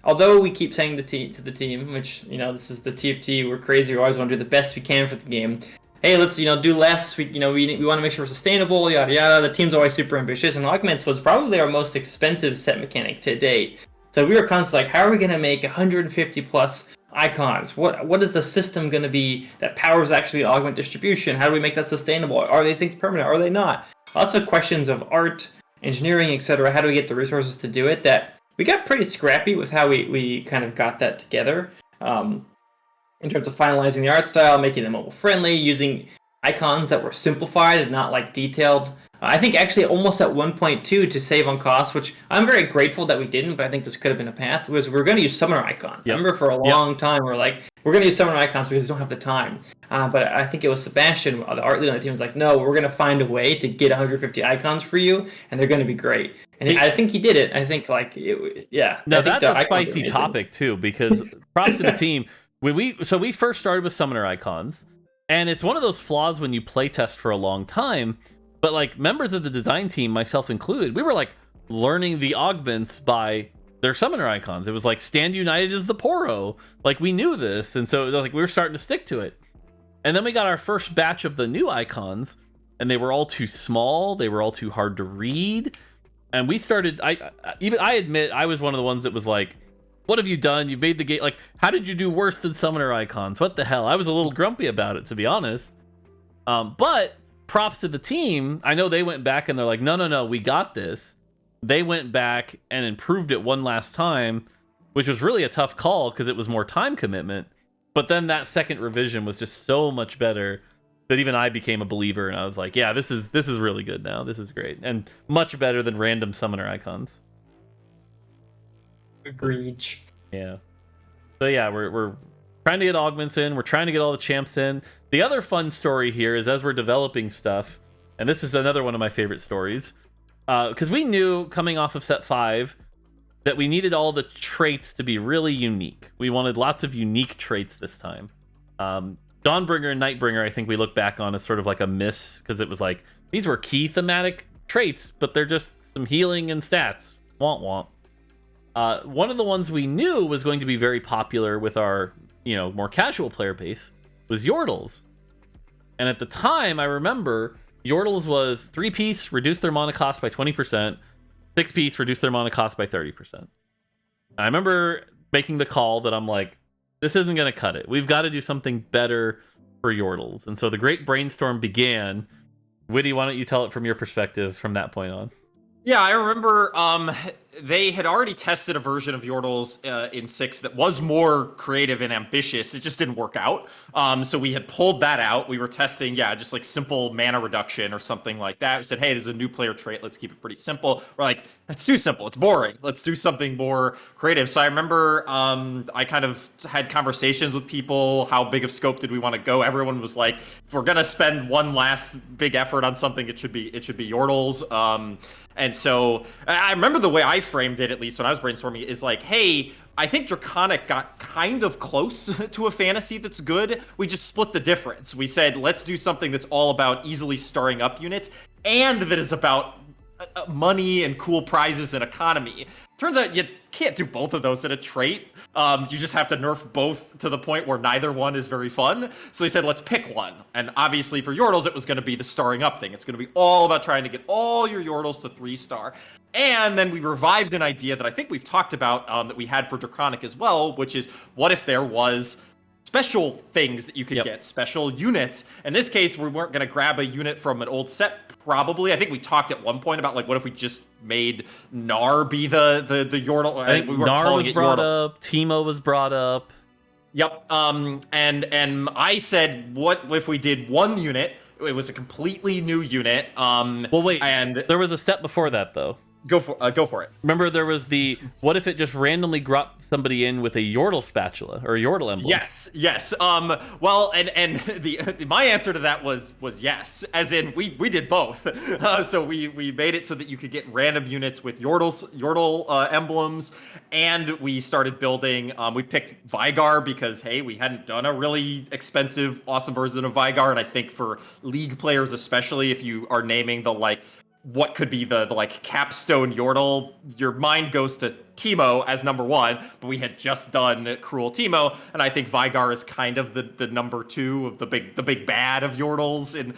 Although we keep saying to the team, which, this is the TFT, we're crazy, we always want to do the best we can for the game. Hey, let's, do less, we want to make sure we're sustainable, yada yada. The team's always super ambitious, and Augments was probably our most expensive set mechanic to date. So we were constantly like, how are we going to make 150 plus icons? What is the system going to be that powers actually augment distribution? How do we make that sustainable? Are these things permanent? Are they not? Lots of questions of art, engineering, etc. How do we get the resources to do it? That we got pretty scrappy with how we kind of got that together, in terms of finalizing the art style, making them mobile friendly, using icons that were simplified and not like detailed. I think actually almost at 1.2 to save on cost, which I'm very grateful that we didn't, but I think this could have been a path, was we're going to use summoner icons. Yep. I remember for a long time we're like, we're going to use summoner icons because we don't have the time. But I think it was Sebastian, the art leader on the team, was like, no, we're going to find a way to get 150 icons for you, and they're going to be great. And I think he did it. I think yeah. Now that's a spicy topic too, because props to the team. We first started with summoner icons, and it's one of those flaws when you playtest for a long time. But like members of the design team, myself included, we were like learning the augments by their summoner icons. It was like Stand United is the Poro. Like we knew this, and so it was like we were starting to stick to it. And then we got our first batch of the new icons, and they were all too small. They were all too hard to read. And we started. I admit I was one of the ones that was like, "What have you done? You've made the game. Like, how did you do worse than summoner icons? What the hell?" I was a little grumpy about it, to be honest. But props to the team. I know they went back and they're like, no, we got this. They went back and improved it one last time, which was really a tough call because it was more time commitment. But then that second revision was just so much better that even I became a believer, and I was like, yeah, this is really good now. This is great and much better than random summoner icons. Agreed. Yeah. So yeah, we're trying to get augments in. We're trying to get all the champs in. The other fun story here is as we're developing stuff, and this is another one of my favorite stories, because we knew coming off of set 5 that we needed all the traits to be really unique. We wanted lots of unique traits this time. Dawnbringer and Nightbringer, I think we look back on as sort of like a miss, because it was like, these were key thematic traits, but they're just some healing and stats. Womp womp. One of the ones we knew was going to be very popular with our, more casual player base was Yordles. And at the time, I remember Yordles was 3-piece, reduce their mana cost by 20%, 6-piece, reduce their mana cost by 30%. And I remember making the call that I'm like, this isn't going to cut it. We've got to do something better for Yordles. And so the great brainstorm began. Witty, why don't you tell it from your perspective from that point on? Yeah, I remember they had already tested a version of Yordles in 6 that was more creative and ambitious. It just didn't work out. So we had pulled that out. We were testing, just like simple mana reduction or something like that. We said, hey, there's a new player trait. Let's keep it pretty simple. We're like, that's too simple. It's boring. Let's do something more creative. So I remember I kind of had conversations with people. How big of scope did we want to go? Everyone was like, if we're going to spend one last big effort on something, it should be Yordles. And so I remember the way I framed it, at least when I was brainstorming, is like, hey, I think Draconic got kind of close to a fantasy that's good. We just split the difference. We said, let's do something that's all about easily starring up units and that is about money and cool prizes and economy. Turns out you can't do both of those in a trait. You just have to nerf both to the point where neither one is very fun. So he said, let's pick one. And obviously for Yordles, it was going to be the starring up thing. It's going to be all about trying to get all your Yordles to 3-star. And then we revived an idea that I think we've talked about that we had for Draconic as well, which is what if there was special things that you could get, special units. In this case, we weren't going to grab a unit from an old set, probably. I think we talked at one point about, like, what if we just made Gnar be the Yordle? I think Gnar was brought up, Teemo was brought up. Yep. And I said, what if we did one unit? It was a completely new unit. Well, wait, and there was a step before that, though. Go for it. Remember, there was the what if it just randomly dropped somebody in with a Yordle spatula or a Yordle emblem? Yes. Well, and the my answer to that was yes, as in we did both. So we made it so that you could get random units with Yordle emblems, and we started building. We picked Vygar because hey, we hadn't done a really expensive, awesome version of Vygar, and I think for League players especially, if you are naming the what could be the like capstone Yordle, your mind goes to Teemo as number 1, but we had just done Cruel Teemo, and I think Vygar is kind of the number 2 of the big bad of Yordles, and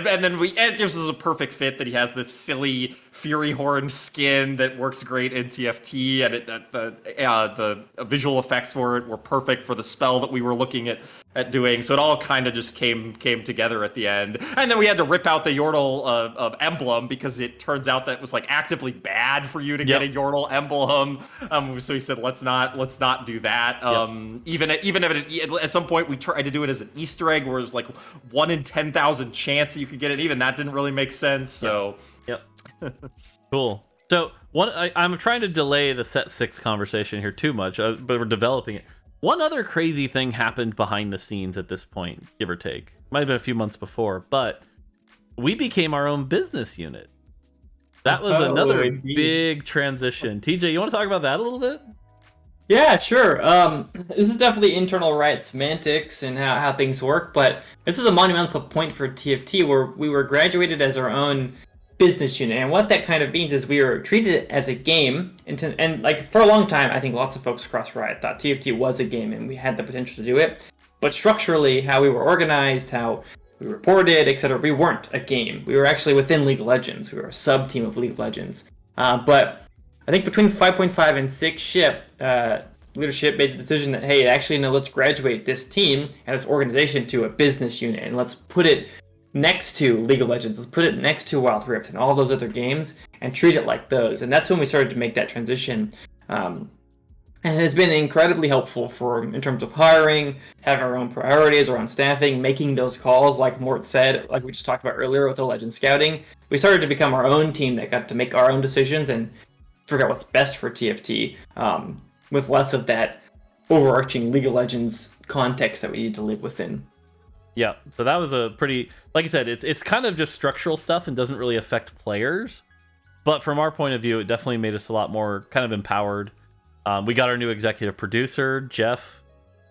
then it just is a perfect fit that he has this silly Fury Horn skin that works great in TFT, and the visual effects for it were perfect for the spell that we were looking at doing. So it all kind of just came together at the end, and then we had to rip out the Yordle emblem because it turns out that it was like actively bad for you to get a Yordle emblem. So he said, let's not do that. Even if at some point we tried to do it as an Easter egg where it was like 1 in 10,000 chance that you could get it. Even that didn't really make sense. So Cool. So I'm trying to delay the set 6 conversation here too much, but we're developing it. One other crazy thing happened behind the scenes at this point, give or take. Might have been a few months before, but we became our own business unit. That was another big transition. TJ, you want to talk about that a little bit? Yeah, sure. This is definitely internal Riot semantics and how things work, but this is a monumental point for TFT where we were graduated as our own business unit. And what that kind of means is we were treated as a game. And like for a long time, I think lots of folks across Riot thought TFT was a game and we had the potential to do it. But structurally, how we were organized, how we reported, etc., we weren't a game. We were actually within League of Legends. We were a sub-team of League of Legends. But I think between 5.5 and 6 ship, leadership made the decision that, hey, actually, no, let's graduate this team and this organization to a business unit, and let's put it next to League of Legends. Let's put it next to Wild Rift and all those other games and treat it like those. And that's when we started to make that transition. And it has been incredibly helpful in terms of hiring, having our own priorities, our own staffing, making those calls, like Mort said, like we just talked about earlier with the Legend Scouting. We started to become our own team that got to make our own decisions and figure out what's best for TFT, with less of that overarching League of Legends context that we need to live within. Yeah, so that was a pretty, like I said, it's kind of just structural stuff and doesn't really affect players. But from our point of view, it definitely made us a lot more kind of empowered. We got our new executive producer, Jeff.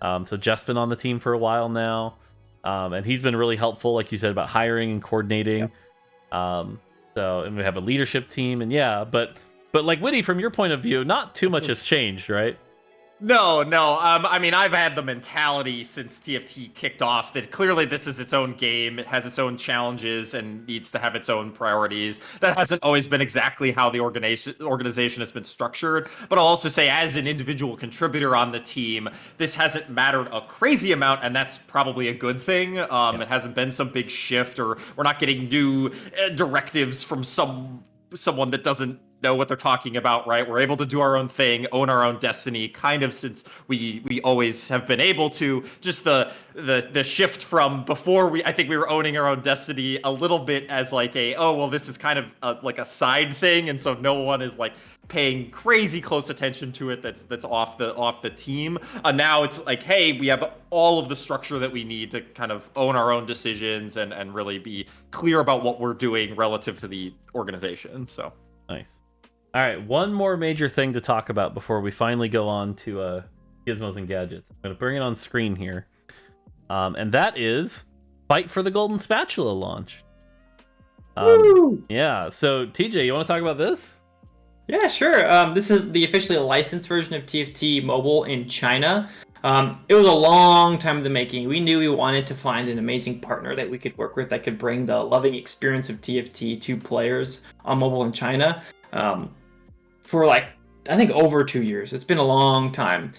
So Jeff's been on the team for a while now. And he's been really helpful, like you said, about hiring and coordinating. Yep. And we have a leadership team, and yeah, but like Witty, from your point of view, not too much has changed, right? No. I mean, I've had the mentality since TFT kicked off that clearly this is its own game. It has its own challenges and needs to have its own priorities. That hasn't always been exactly how the organization has been structured. But I'll also say, as an individual contributor on the team, this hasn't mattered a crazy amount, and that's probably a good thing. Yeah. It hasn't been some big shift, or we're not getting new directives from someone that doesn't know what they're talking about, right? We're able to do our own thing, own our own destiny, kind of since we always have been able to. Just the shift from before, I think we were owning our own destiny a little bit as like this is kind of like a side thing, and so no one is like paying crazy close attention to it. That's off the team. Now it's like, hey, we have all of the structure that we need to kind of own our own decisions and really be clear about what we're doing relative to the organization. So nice. All right, one more major thing to talk about before we finally go on to Gizmos and Gadgets. I'm going to bring it on screen here. And that is Fight for the Golden Spatula launch. Yeah, so TJ, you want to talk about this? Yeah, sure. This is the officially licensed version of TFT Mobile in China. It was a long time in the making. We knew we wanted to find an amazing partner that we could work with that could bring the loving experience of TFT to players on mobile in China. For like, I think over 2 years. It's been a long time.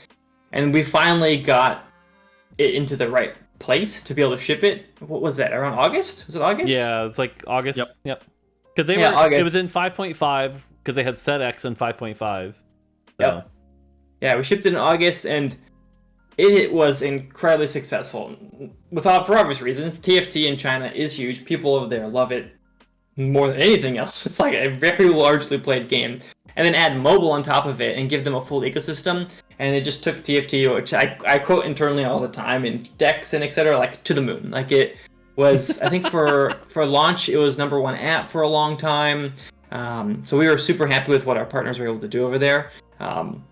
And we finally got it into the right place to be able to ship it. What was that, around August? Was it August? Yeah, it's like August. Yep. Because it was in 5.5, because they had set X in 5.5. Yep. Yeah, we shipped it in August, and it was incredibly successful. For obvious reasons, TFT in China is huge. People over there love it more than anything else. It's like a very largely played game. And then add mobile on top of it and give them a full ecosystem. And it just took TFT, which I quote internally all the time in decks and etc., like to the moon. Like it was, I think for launch, it was #1 app for a long time. So we were super happy with what our partners were able to do over there. And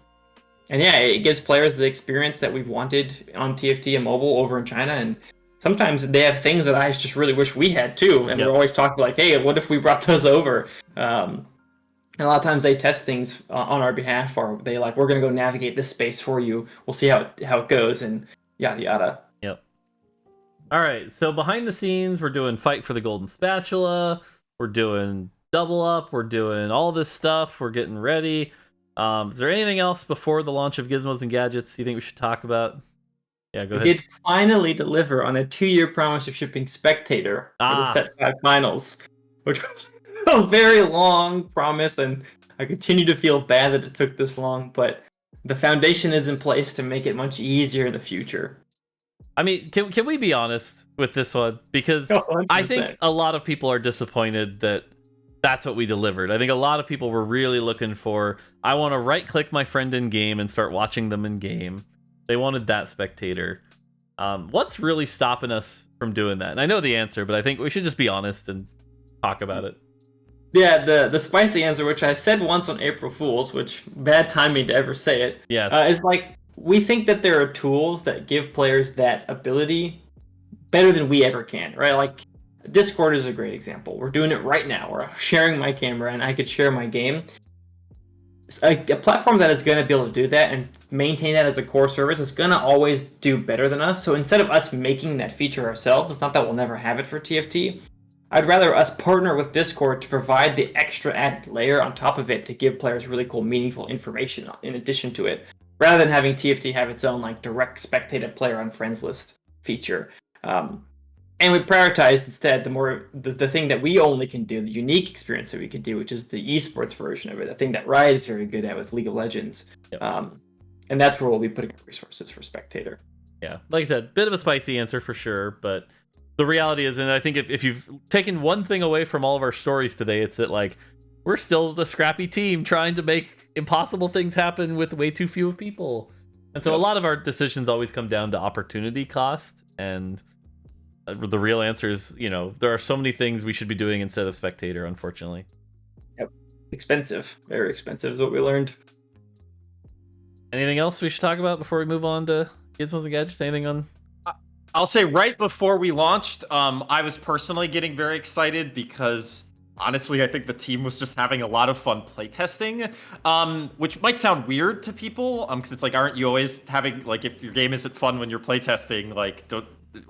yeah, it gives players the experience that we've wanted on TFT and mobile over in China. And sometimes they have things that I just really wish we had too. And we're always talking like, hey, what if we brought those over? And a lot of times they test things on our behalf, or they like, we're going to go navigate this space for you. We'll see how it goes, and yada yada. Yep. All right, so behind the scenes, we're doing Fight for the Golden Spatula. We're doing Double Up. We're doing all this stuff. We're getting ready. Is there anything else before the launch of Gizmos and Gadgets you think we should talk about? Yeah, go ahead. We did finally deliver on a 2-year promise of shipping Spectator for the Set 5 finals, which was a very long promise, and I continue to feel bad that it took this long, but the foundation is in place to make it much easier in the future. I mean, can we be honest with this one? Because 100%. I think a lot of people are disappointed that that's what we delivered. I think a lot of people were really looking for, I want to right-click my friend in game and start watching them in game. They wanted that Spectator. What's really stopping us from doing that? And I know the answer, but I think we should just be honest and talk about it. Yeah, the spicy answer, which I said once on April Fools, which bad timing to ever say it, Yes. is like we think that there are tools that give players that ability better than we ever can, right? Like Discord is a great example. We're doing it right now. We're sharing my camera, and I could share my game. A platform that is going to be able to do that and maintain that as a core service is going to always do better than us. So instead of us making that feature ourselves, it's not that we'll never have it for TFT. I'd rather us partner with Discord to provide the extra added layer on top of it to give players really cool, meaningful information in addition to it, rather than having TFT have its own like direct spectated player on friends list feature. And we prioritize instead the thing that we only can do, the unique experience that we can do, which is the esports version of it, the thing that Riot is very good at with League of Legends. Yep. And that's where we'll be putting our resources for Spectator. Yeah, like I said, bit of a spicy answer for sure, but the reality is, and I think if you've taken one thing away from all of our stories today, it's that like we're still the scrappy team trying to make impossible things happen with way too few people. And so a lot of our decisions always come down to opportunity cost, and the real answer is, you know, there are so many things we should be doing instead of Spectator, unfortunately. Yep. Expensive. Very expensive is what we learned. Anything else we should talk about before we move on to Gizmos and Gadgets? Anything on... I'll say right before we launched, I was personally getting very excited because honestly, I think the team was just having a lot of fun playtesting, which might sound weird to people, because it's like, aren't you always having, like, if your game isn't fun when you're playtesting, like,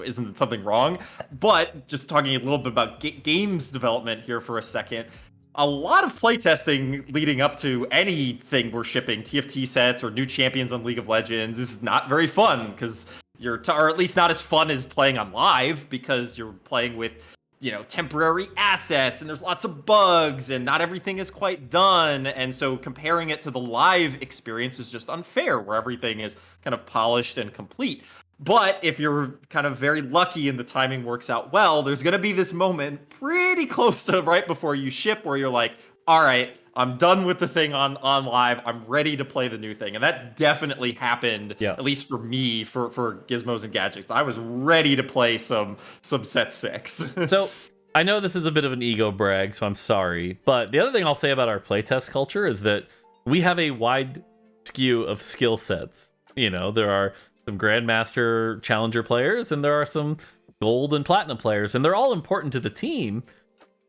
isn't something wrong? But just talking a little bit about games development here for a second, a lot of playtesting leading up to anything we're shipping, TFT sets or new champions on League of Legends, is not very fun, because or at least not as fun as playing on live, because you're playing with, you know, temporary assets and there's lots of bugs and not everything is quite done. And so comparing it to the live experience is just unfair, where everything is kind of polished and complete. But if you're kind of very lucky and the timing works out well, there's going to be this moment pretty close to right before you ship where you're like, all right, I'm done with the thing on live. I'm ready to play the new thing. And that definitely happened, at least for me, for Gizmos and Gadgets. I was ready to play some set 6. So I know this is a bit of an ego brag, so I'm sorry. But the other thing I'll say about our playtest culture is that we have a wide skew of skill sets. You know, there are some Grandmaster Challenger players, and there are some Gold and Platinum players, and they're all important to the team.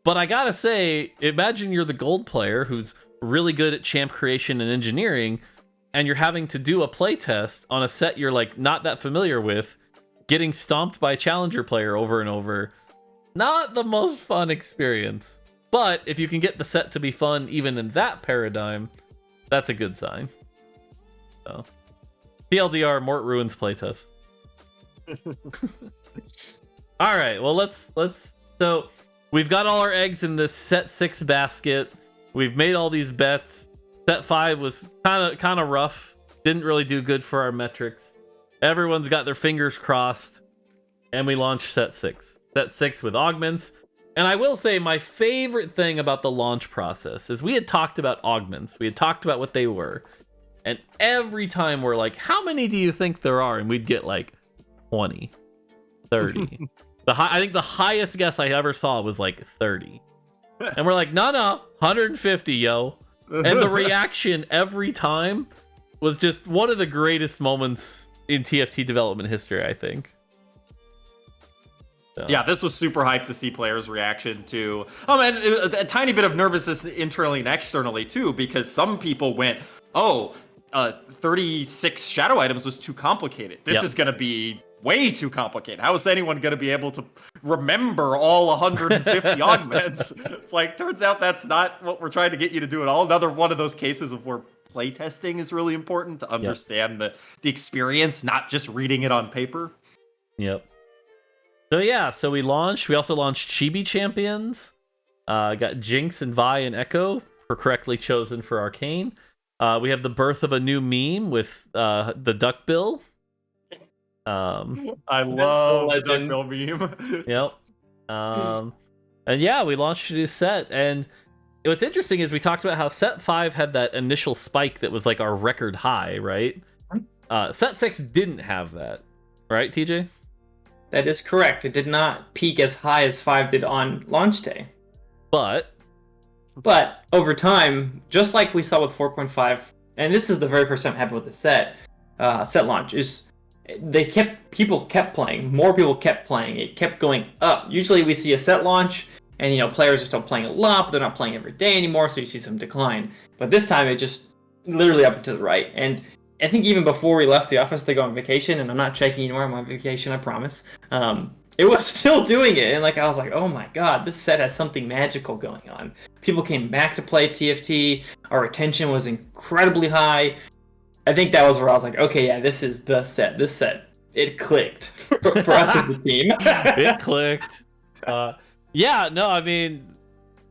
But I gotta say, imagine you're the Gold player who's really good at champ creation and engineering, and you're having to do a playtest on a set you're like not that familiar with, getting stomped by a Challenger player over and over. Not the most fun experience. But if you can get the set to be fun even in that paradigm, that's a good sign. So, TLDR, Mort ruins playtest. All right, well let's so we've got all our eggs in this set 6 basket. We've made all these bets. Set 5 was kind of rough. Didn't really do good for our metrics. Everyone's got their fingers crossed, and we launched set 6. Set 6 with augments. And I will say my favorite thing about the launch process is we had talked about augments. We had talked about what they were. And every time we're like, how many do you think there are? And we'd get like 20, 30. I think the highest guess I ever saw was like 30. And we're like, no, 150, yo. And the reaction every time was just one of the greatest moments in TFT development history, I think. So. Yeah, this was super hyped to see players' reaction to... Oh, man, a tiny bit of nervousness internally and externally, too, because some people went, 36 shadow items was too complicated. This is going to be way too complicated. How is anyone going to be able to remember all 150 augments? It's like, turns out that's not what we're trying to get you to do at all. Another one of those cases of where playtesting is really important to understand the experience, not just reading it on paper. Yep. So yeah, so we also launched Chibi Champions. Got Jinx and Vi and Echo were correctly chosen for Arcane. We have the birth of a new meme with the duckbill. I love the duckbill meme. Yep. And yeah, we launched a new set. And what's interesting is we talked about how set 5 had that initial spike that was like our record high, right? Set 6 didn't have that, right, TJ? That is correct. It did not peak as high as 5 did on launch day. But But over time, just like we saw with 4.5, and this is the very first time it happened with the set launch, is people kept playing, more people kept playing, it kept going up. Usually we see a set launch, and players are still playing a lot, but they're not playing every day anymore, so you see some decline. But this time it just literally up and to the right. And I think even before we left the office to go on vacation, and I'm not checking anymore, I'm on vacation, I promise. It was still doing it, and I was like, oh my god, this set has something magical going on. People came back to play TFT. Our retention was incredibly high. I think that was where I was like, okay, yeah, this is the set. This set, it clicked for us as a team. It clicked. Yeah, no, I mean,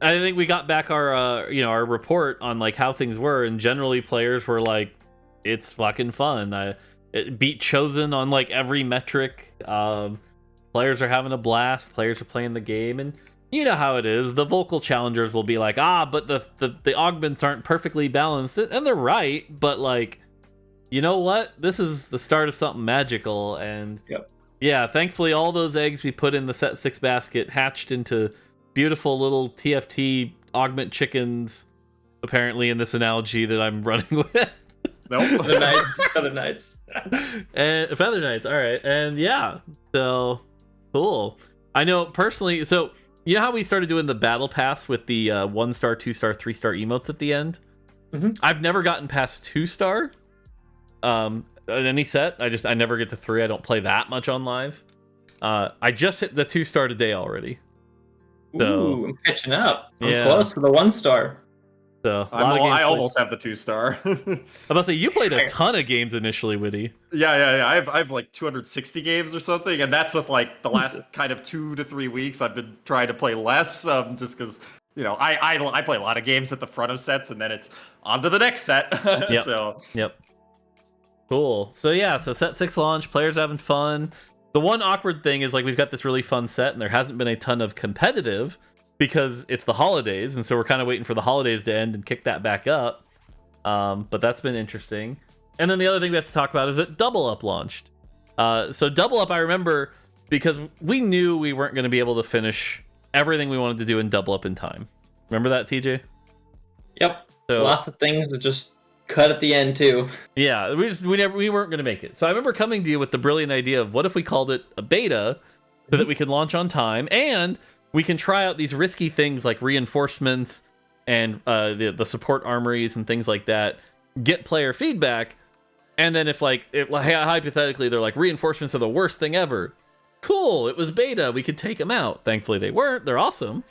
I think we got back our our report on how things were, and generally players were like, it's fucking fun. It beat Chosen on every metric. Players are having a blast. Players are playing the game, and you know how it is. The vocal challengers will be like, but the augments aren't perfectly balanced, and they're right. But you know what? This is the start of something magical, and yeah, thankfully all those eggs we put in the set 6 basket hatched into beautiful little TFT augment chickens. Apparently, in this analogy that I'm running with. Nope. Feather Knights. And Feather Knights. All right, and yeah, so. Cool. I know personally, so you know how we started doing the battle pass with the 1-star, 2-star, 3-star emotes at the end? Mm-hmm. I've never gotten past 2-star in any set. I never get to 3. I don't play that much on live. I just hit the 2-star today already. So, ooh, I'm catching up. I'm yeah. close to the 1-star. So I almost have the 2-star. I'm about to say, you played a ton of games initially, Witty. Yeah. I have 260 games or something, and that's with the last kind of 2 to 3 weeks. I've been trying to play less, just because I play a lot of games at the front of sets, and then it's on to the next set. Yep. Yep. Cool. So yeah, so set 6 launch, players having fun. The one awkward thing is we've got this really fun set, and there hasn't been a ton of competitive. Because it's the holidays, and so we're kind of waiting for the holidays to end and kick that back up. But that's been interesting. And then the other thing we have to talk about is that Double Up launched. So Double Up, I remember, because we knew we weren't going to be able to finish everything we wanted to do in Double Up in time. Remember that, TJ? Yep. So, lots of things to just cut at the end too. Yeah, we weren't going to make it. So I remember coming to you with the brilliant idea of what if we called it a beta so that we could launch on time, and we can try out these risky things like reinforcements and the support armories and things like that, get player feedback, and then if hypothetically they're reinforcements are the worst thing ever, cool, it was beta, we could take them out. Thankfully they weren't, they're awesome.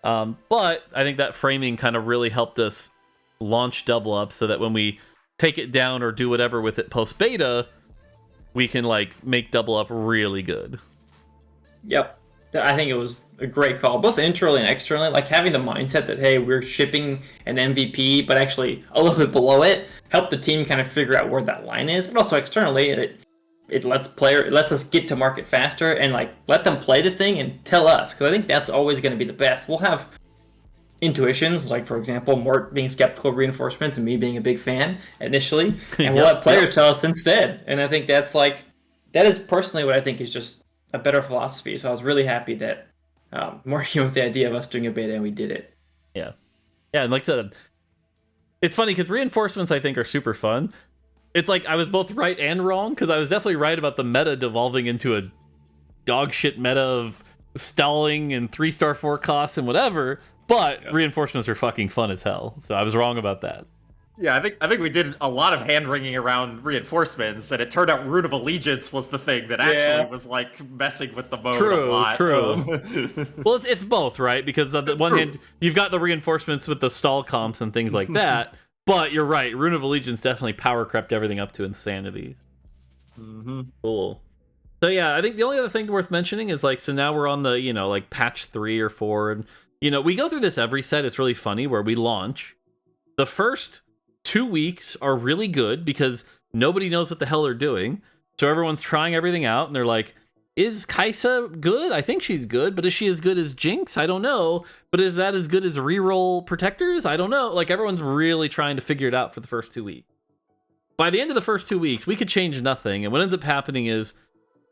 But I think that framing kind of really helped us launch Double Up so that when we take it down or do whatever with it post beta, we can make Double Up really good. Yep. I think it was a great call, both internally and externally. Having the mindset that, hey, we're shipping an MVP, but actually a little bit below it, helped the team kind of figure out where that line is. But also externally, it lets us get to market faster and let them play the thing and tell us, because I think that's always going to be the best. We'll have intuitions, for example, Mort being skeptical of reinforcements and me being a big fan initially, and we'll let players tell us instead. And I think that's that is personally what I think is just a better philosophy. So I was really happy that Mort came with the idea of us doing a beta, and we did it. Yeah, and like I said, it's funny because reinforcements I think are super fun. It's I was both right and wrong, because I was definitely right about the meta devolving into a dog shit meta of stalling and 3-star 4 costs and whatever. But reinforcements are fucking fun as hell. So I was wrong about that. Yeah, I think we did a lot of hand wringing around reinforcements, and it turned out Rune of Allegiance was the thing that actually was messing with the mode a lot. True. Well, it's both, right? Because on the one hand, you've got the reinforcements with the stall comps and things like that, but you're right, Rune of Allegiance definitely power crept everything up to insanity. Mm-hmm. Cool. So yeah, I think the only other thing worth mentioning is so now we're on the patch 3 or 4, and we go through this every set. It's really funny where we launch. The first 2 weeks are really good because nobody knows what the hell they're doing. So everyone's trying everything out, and they're like, is Kaisa good? I think she's good, but is she as good as Jinx? I don't know. But is that as good as reroll protectors? I don't know. Everyone's really trying to figure it out for the first 2 weeks. By the end of the first 2 weeks, we could change nothing. And what ends up happening is,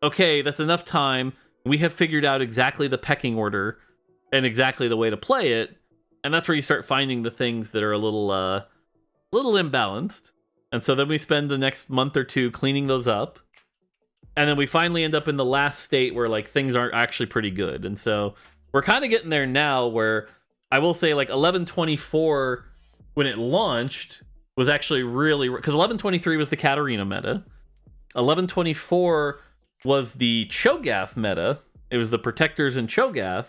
okay, that's enough time. We have figured out exactly the pecking order and exactly the way to play it. and that's where you start finding the things that are a little imbalanced. And so then we spend the next month or two cleaning those up. And then we finally end up in the last state where like things aren't actually pretty good. And so we're kind of getting there now where I will say like 11.24 when it launched was actually really, because 11.23 was the Katarina meta. 11.24 was the Cho'Gath meta. It was the Protectors and Cho'Gath.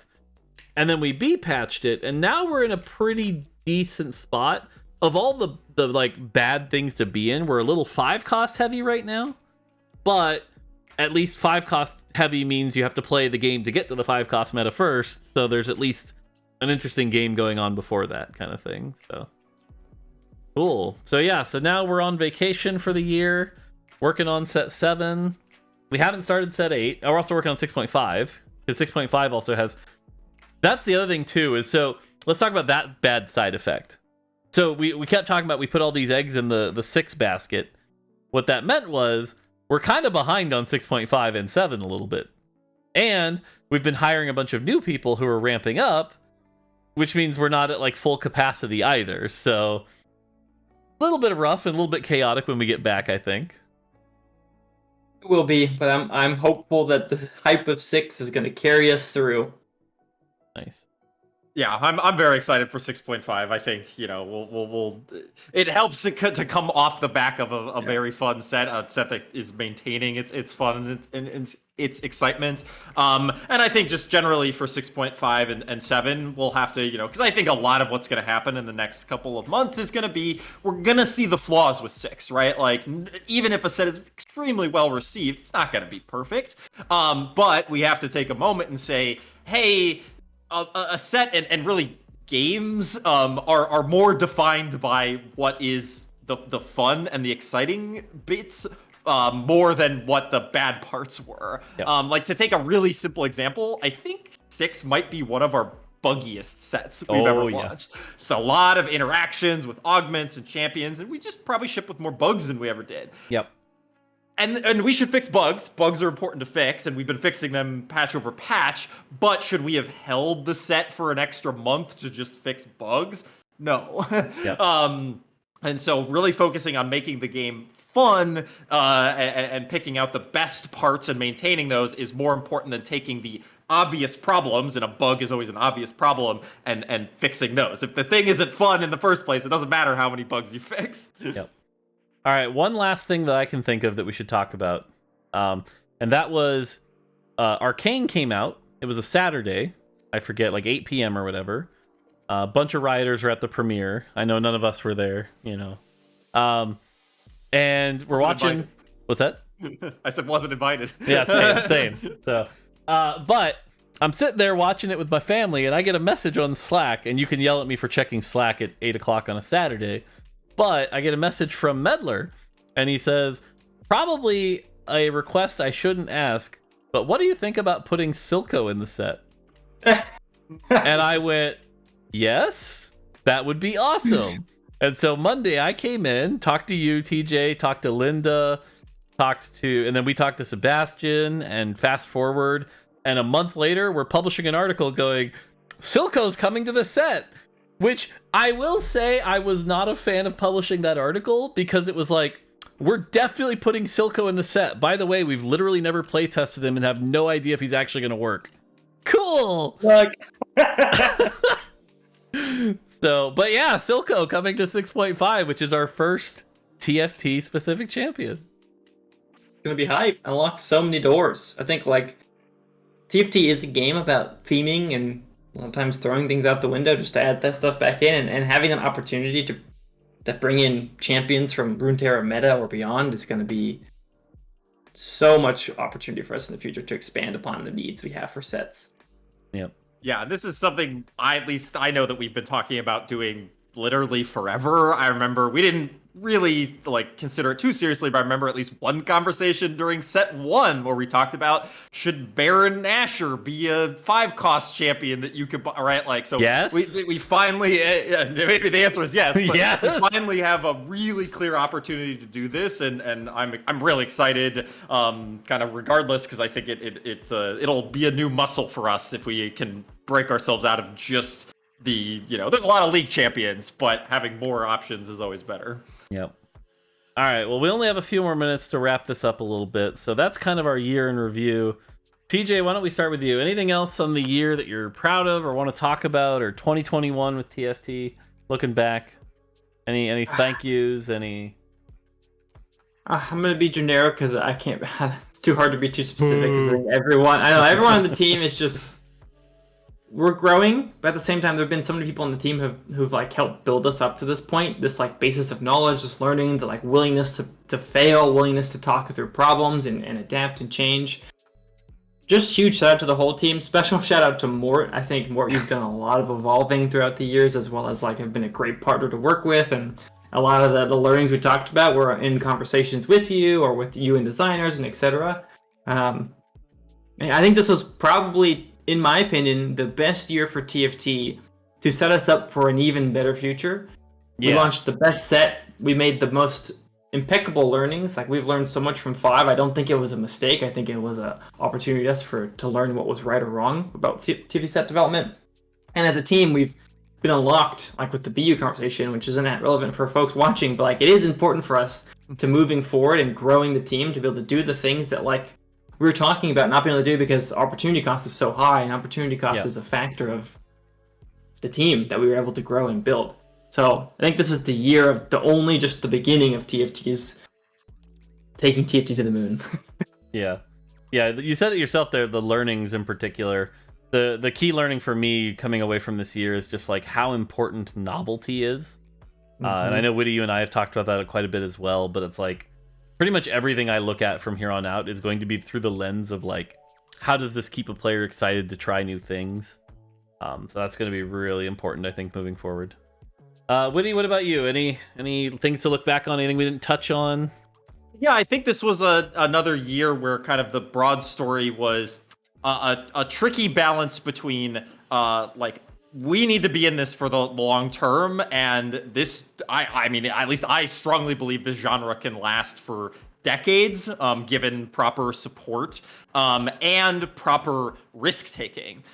And then we B-patched it, and now we're in a pretty decent spot. Of all the like bad things to be in, we're a little 5 cost heavy right now. But at least 5 cost heavy means you have to play the game to get to the 5 cost meta first. So there's at least an interesting game going on before that kind of thing. So cool. So yeah, so now we're on vacation for the year, working on set 7. We haven't started set 8. We're also working on 6.5 because 6.5 also has. That's the other thing too. Is so let's talk about that bad side effect. So we kept talking about we put all these eggs in the 6 basket. What that meant was we're kind of behind on 6.5 and 7 a little bit. And we've been hiring a bunch of new people who are ramping up, which means we're not at like full capacity either. So a little bit rough and a little bit chaotic when we get back, I think. It will be, but I'm hopeful that the hype of 6 is going to carry us through. Nice. Yeah, I'm very excited for 6.5. I think we'll it helps to come off the back of a very fun set, a set that is maintaining its fun and its excitement. And I think just generally for 6.5 and 7, we'll have to because I think a lot of what's going to happen in the next couple of months is going to be we're going to see the flaws with 6, right? Like even if a set is extremely well received, it's not going to be perfect. But we have to take a moment and say, hey. A set and really games are more defined by what is the fun and the exciting bits more than what the bad parts were. Yep. Like to take a really simple example, I think 6 might be one of our buggiest sets we've ever watched. Just a lot of interactions with augments and champions, and we just probably ship with more bugs than we ever did. Yep. And we should fix bugs. Bugs are important to fix, and we've been fixing them patch over patch. But should we have held the set for an extra month to just fix bugs? No. Yep. And so really focusing on making the game fun and picking out the best parts and maintaining those is more important than taking the obvious problems, and a bug is always an obvious problem, and fixing those. If the thing isn't fun in the first place, it doesn't matter how many bugs you fix. Yep. All right, one last thing that I can think of that we should talk about, and that was Arcane came out. It was a Saturday. I forget, like 8 p.m. or whatever. A bunch of rioters were at the premiere. I know none of us were there, and we're watching. Invited. What's that? I said wasn't invited. Yeah, same. So, but I'm sitting there watching it with my family, and I get a message on Slack, and you can yell at me for checking Slack at 8 o'clock on a Saturday. But I get a message from Medler, and he says, probably a request I shouldn't ask, but what do you think about putting Silco in the set? And I went, yes, that would be awesome. And so Monday I came in, talked to you, TJ, talked to Linda, and then we talked to Sebastian, and fast forward, and a month later, we're publishing an article going, Silco's coming to the set. Which I will say I was not a fan of publishing that article because it was like, we're definitely putting Silco in the set. By the way, we've literally never play tested him and have no idea if he's actually going to work. Cool. Look. So, but yeah, Silco coming to 6.5, which is our first TFT specific champion. It's going to be hype. Unlock so many doors. I think like TFT is a game about theming and a lot of times throwing things out the window just to add that stuff back in, and having an opportunity to bring in champions from Runeterra meta or beyond is going to be so much opportunity for us in the future to expand upon the needs we have for sets. Yep. Yeah, this is something at least I know that we've been talking about doing literally forever. I remember we didn't really consider it too seriously, but I remember at least one conversation during set 1 where we talked about should Baron Asher be a 5 cost champion that you could buy, right? Like, so yes. we finally maybe the answer is yes, but yes. We finally have a really clear opportunity to do this, and I'm really excited, kind of regardless, because I think it'll be a new muscle for us if we can break ourselves out of just there's a lot of league champions, but having more options is always better. Yep. All right, well, we only have a few more minutes to wrap this up a little bit, so that's kind of our year in review. TJ, why don't we start with you? Anything else on the year that you're proud of or want to talk about, or 2021 with TFT, looking back? Any thank yous, any... I'm gonna be generic because I can't. It's too hard to be too specific because I think everyone on the team is just, we're growing, but at the same time, there have been so many people on the team who've like helped build us up to this point. This like basis of knowledge, this learning, the like willingness to fail, willingness to talk through problems and adapt and change. Just huge shout out to the whole team. Special shout out to Mort. I think Mort, you've done a lot of evolving throughout the years, as well as like have been a great partner to work with, and a lot of the learnings we talked about were in conversations with you or with you and designers and etc. I think this was probably, in my opinion, the best year for TFT to set us up for an even better future. We launched the best set. We made the most impeccable learnings. Like, we've learned so much from 5. I don't think it was a mistake. I think it was an opportunity to learn what was right or wrong about TFT set development. And as a team, we've been unlocked, like with the BU conversation, which isn't that relevant for folks watching, but like it is important for us to moving forward and growing the team to be able to do the things that like we were talking about not being able to do because opportunity cost is so high, and opportunity cost is a factor of the team that we were able to grow and build. So I think this is the year of just the beginning of TFT's taking TFT to the moon. Yeah, you said it yourself there, the learnings in particular. The key learning for me coming away from this year is just like how important novelty is. And I know, Witty, you and I have talked about that quite a bit as well, but it's like pretty much everything I look at from here on out is going to be through the lens of like, how does this keep a player excited to try new things? So that's going to be really important, I think, moving forward. Witty, what about you? Any things to look back on? Anything we didn't touch on? Yeah, I think this was another year where kind of the broad story was a tricky balance between like, we need to be in this for the long term, and this, I mean, at least I strongly believe this genre can last for decades, given proper support and proper risk taking,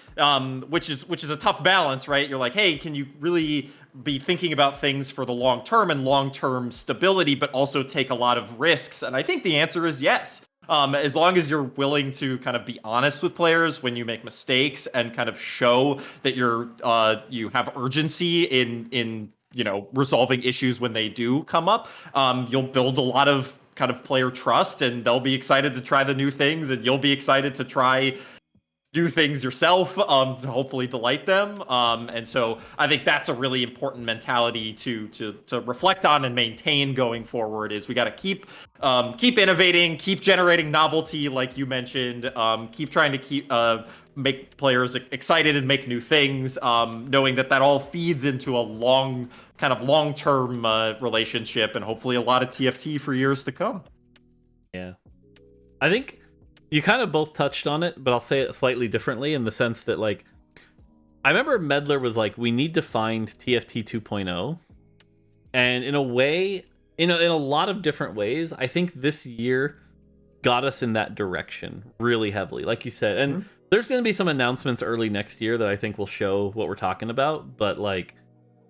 which is a tough balance, right? You're like, hey, can you really be thinking about things for the long term and long term stability, but also take a lot of risks? And I think the answer is yes. As long as you're willing to kind of be honest with players when you make mistakes and kind of show that you have urgency in resolving issues when they do come up, you'll build a lot of kind of player trust, and they'll be excited to try the new things, and you'll be excited to try do things yourself to hopefully delight them. And so I think that's a really important mentality to reflect on and maintain going forward. Is we got to keep innovating, keep generating novelty, like you mentioned, keep trying to make players excited and make new things, knowing that all feeds into a long-term relationship, and hopefully a lot of TFT for years to come. Yeah, I think you kind of both touched on it, but I'll say it slightly differently in the sense that, like, I remember Medler was like, we need to find TFT 2.0. And in a way, in a lot of different ways, I think this year got us in that direction really heavily, like you said. And there's going to be some announcements early next year that I think will show what we're talking about. But, like,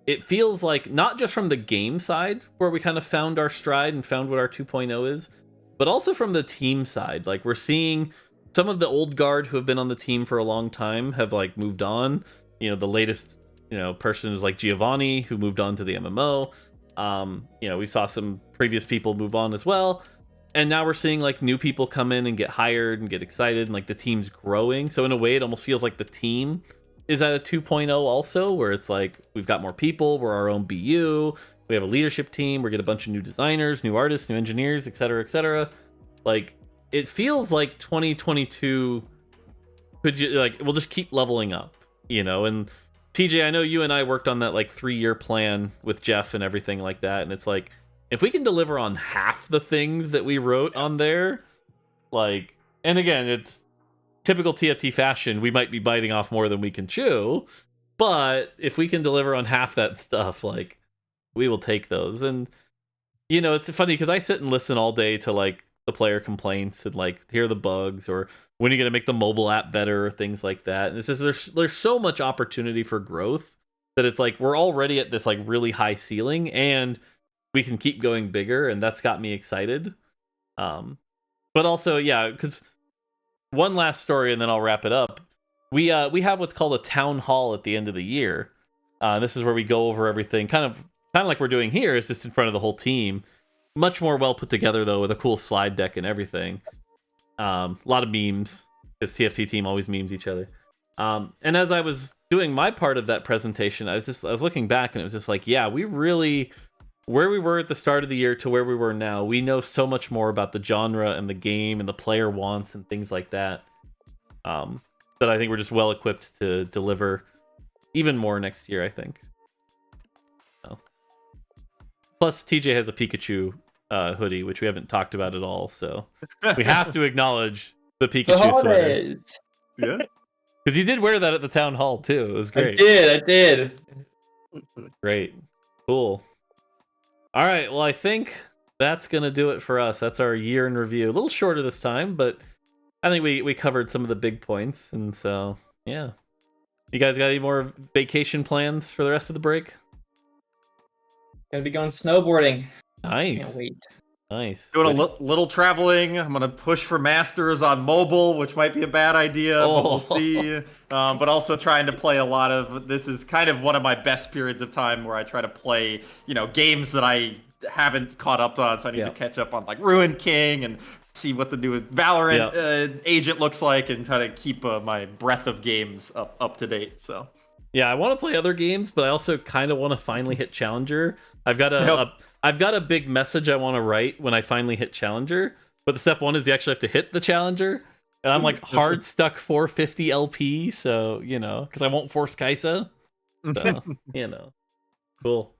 it feels like not just from the game side where we kind of found our stride and found what our 2.0 is, but also from the team side. Like, we're seeing some of the old guard who have been on the team for a long time have like moved on. The latest, person is like Giovanni, who moved on to the MMO. We saw some previous people move on as well. And now we're seeing like new people come in and get hired and get excited, and like the team's growing. So in a way, it almost feels like the team is at a 2.0 also, where it's like, we've got more people, we're our own BU, we have a leadership team, we get a bunch of new designers, new artists, new engineers, etc., etc. Like, it feels like 2022 we'll just keep leveling up, and TJ, I know you and I worked on that like 3-year plan with Jeff and everything like that, and it's like, if we can deliver on half the things that we wrote on there, like, and again, it's typical TFT fashion, we might be biting off more than we can chew, but if we can deliver on half that stuff, like, we will take those. And it's funny because I sit and listen all day to like the player complaints and like hear the bugs, or when are you going to make the mobile app better, or things like that. And it's just there's so much opportunity for growth that it's like we're already at this like really high ceiling, and we can keep going bigger, and that's got me excited. But also, yeah, because one last story, and then I'll wrap it up. We have what's called a town hall at the end of the year. This is where we go over everything, kind of like we're doing here. It's just in front of the whole team. Much more well put together though, with a cool slide deck and everything. A lot of memes, because TFT team always memes each other. And as I was doing my part of that presentation, I was looking back, and it was just like, yeah, we really, where we were at the start of the year to where we were now, we know so much more about the genre and the game and the player wants and things like that. That I think we're just well equipped to deliver even more next year, I think. So. Plus, TJ has a Pikachu hoodie, which we haven't talked about at all, so we have to acknowledge the Pikachu sweater. Yeah. Because you did wear that at the town hall too. It was great. I did. Great. Cool. All right, well, I think that's gonna do it for us. That's our year in review. A little shorter this time, but I think we covered some of the big points, and so yeah. You guys got any more vacation plans for the rest of the break? Gonna be going snowboarding. Nice. Can't wait. Nice. Doing a little traveling. I'm gonna push for masters on mobile, which might be a bad idea, but we'll see. But also trying to play a lot of. This is kind of one of my best periods of time where I try to play, games that I haven't caught up on. So I need to catch up on like Ruined King and see what the new Valorant agent looks like, and try to keep my breadth of games up to date. So. Yeah, I want to play other games, but I also kind of want to finally hit Challenger. I've got a big message I want to write when I finally hit Challenger, but the step one is you actually have to hit the Challenger, and I'm like hard stuck 450 LP, so because I won't force Kaisa, so cool.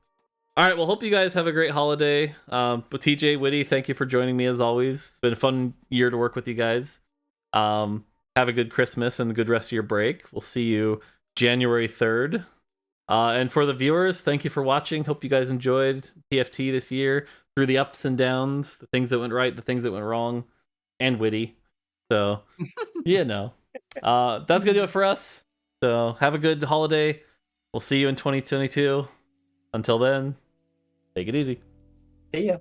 All right, well, hope you guys have a great holiday. But TJ, Witty, thank you for joining me as always. It's been a fun year to work with you guys. Have a good Christmas and a good rest of your break. We'll see you January 3rd. And for the viewers, thank you for watching. Hope you guys enjoyed TFT this year, through the ups and downs, the things that went right, the things that went wrong, and Witty. So, that's going to do it for us. So have a good holiday. We'll see you in 2022. Until then, take it easy. See ya.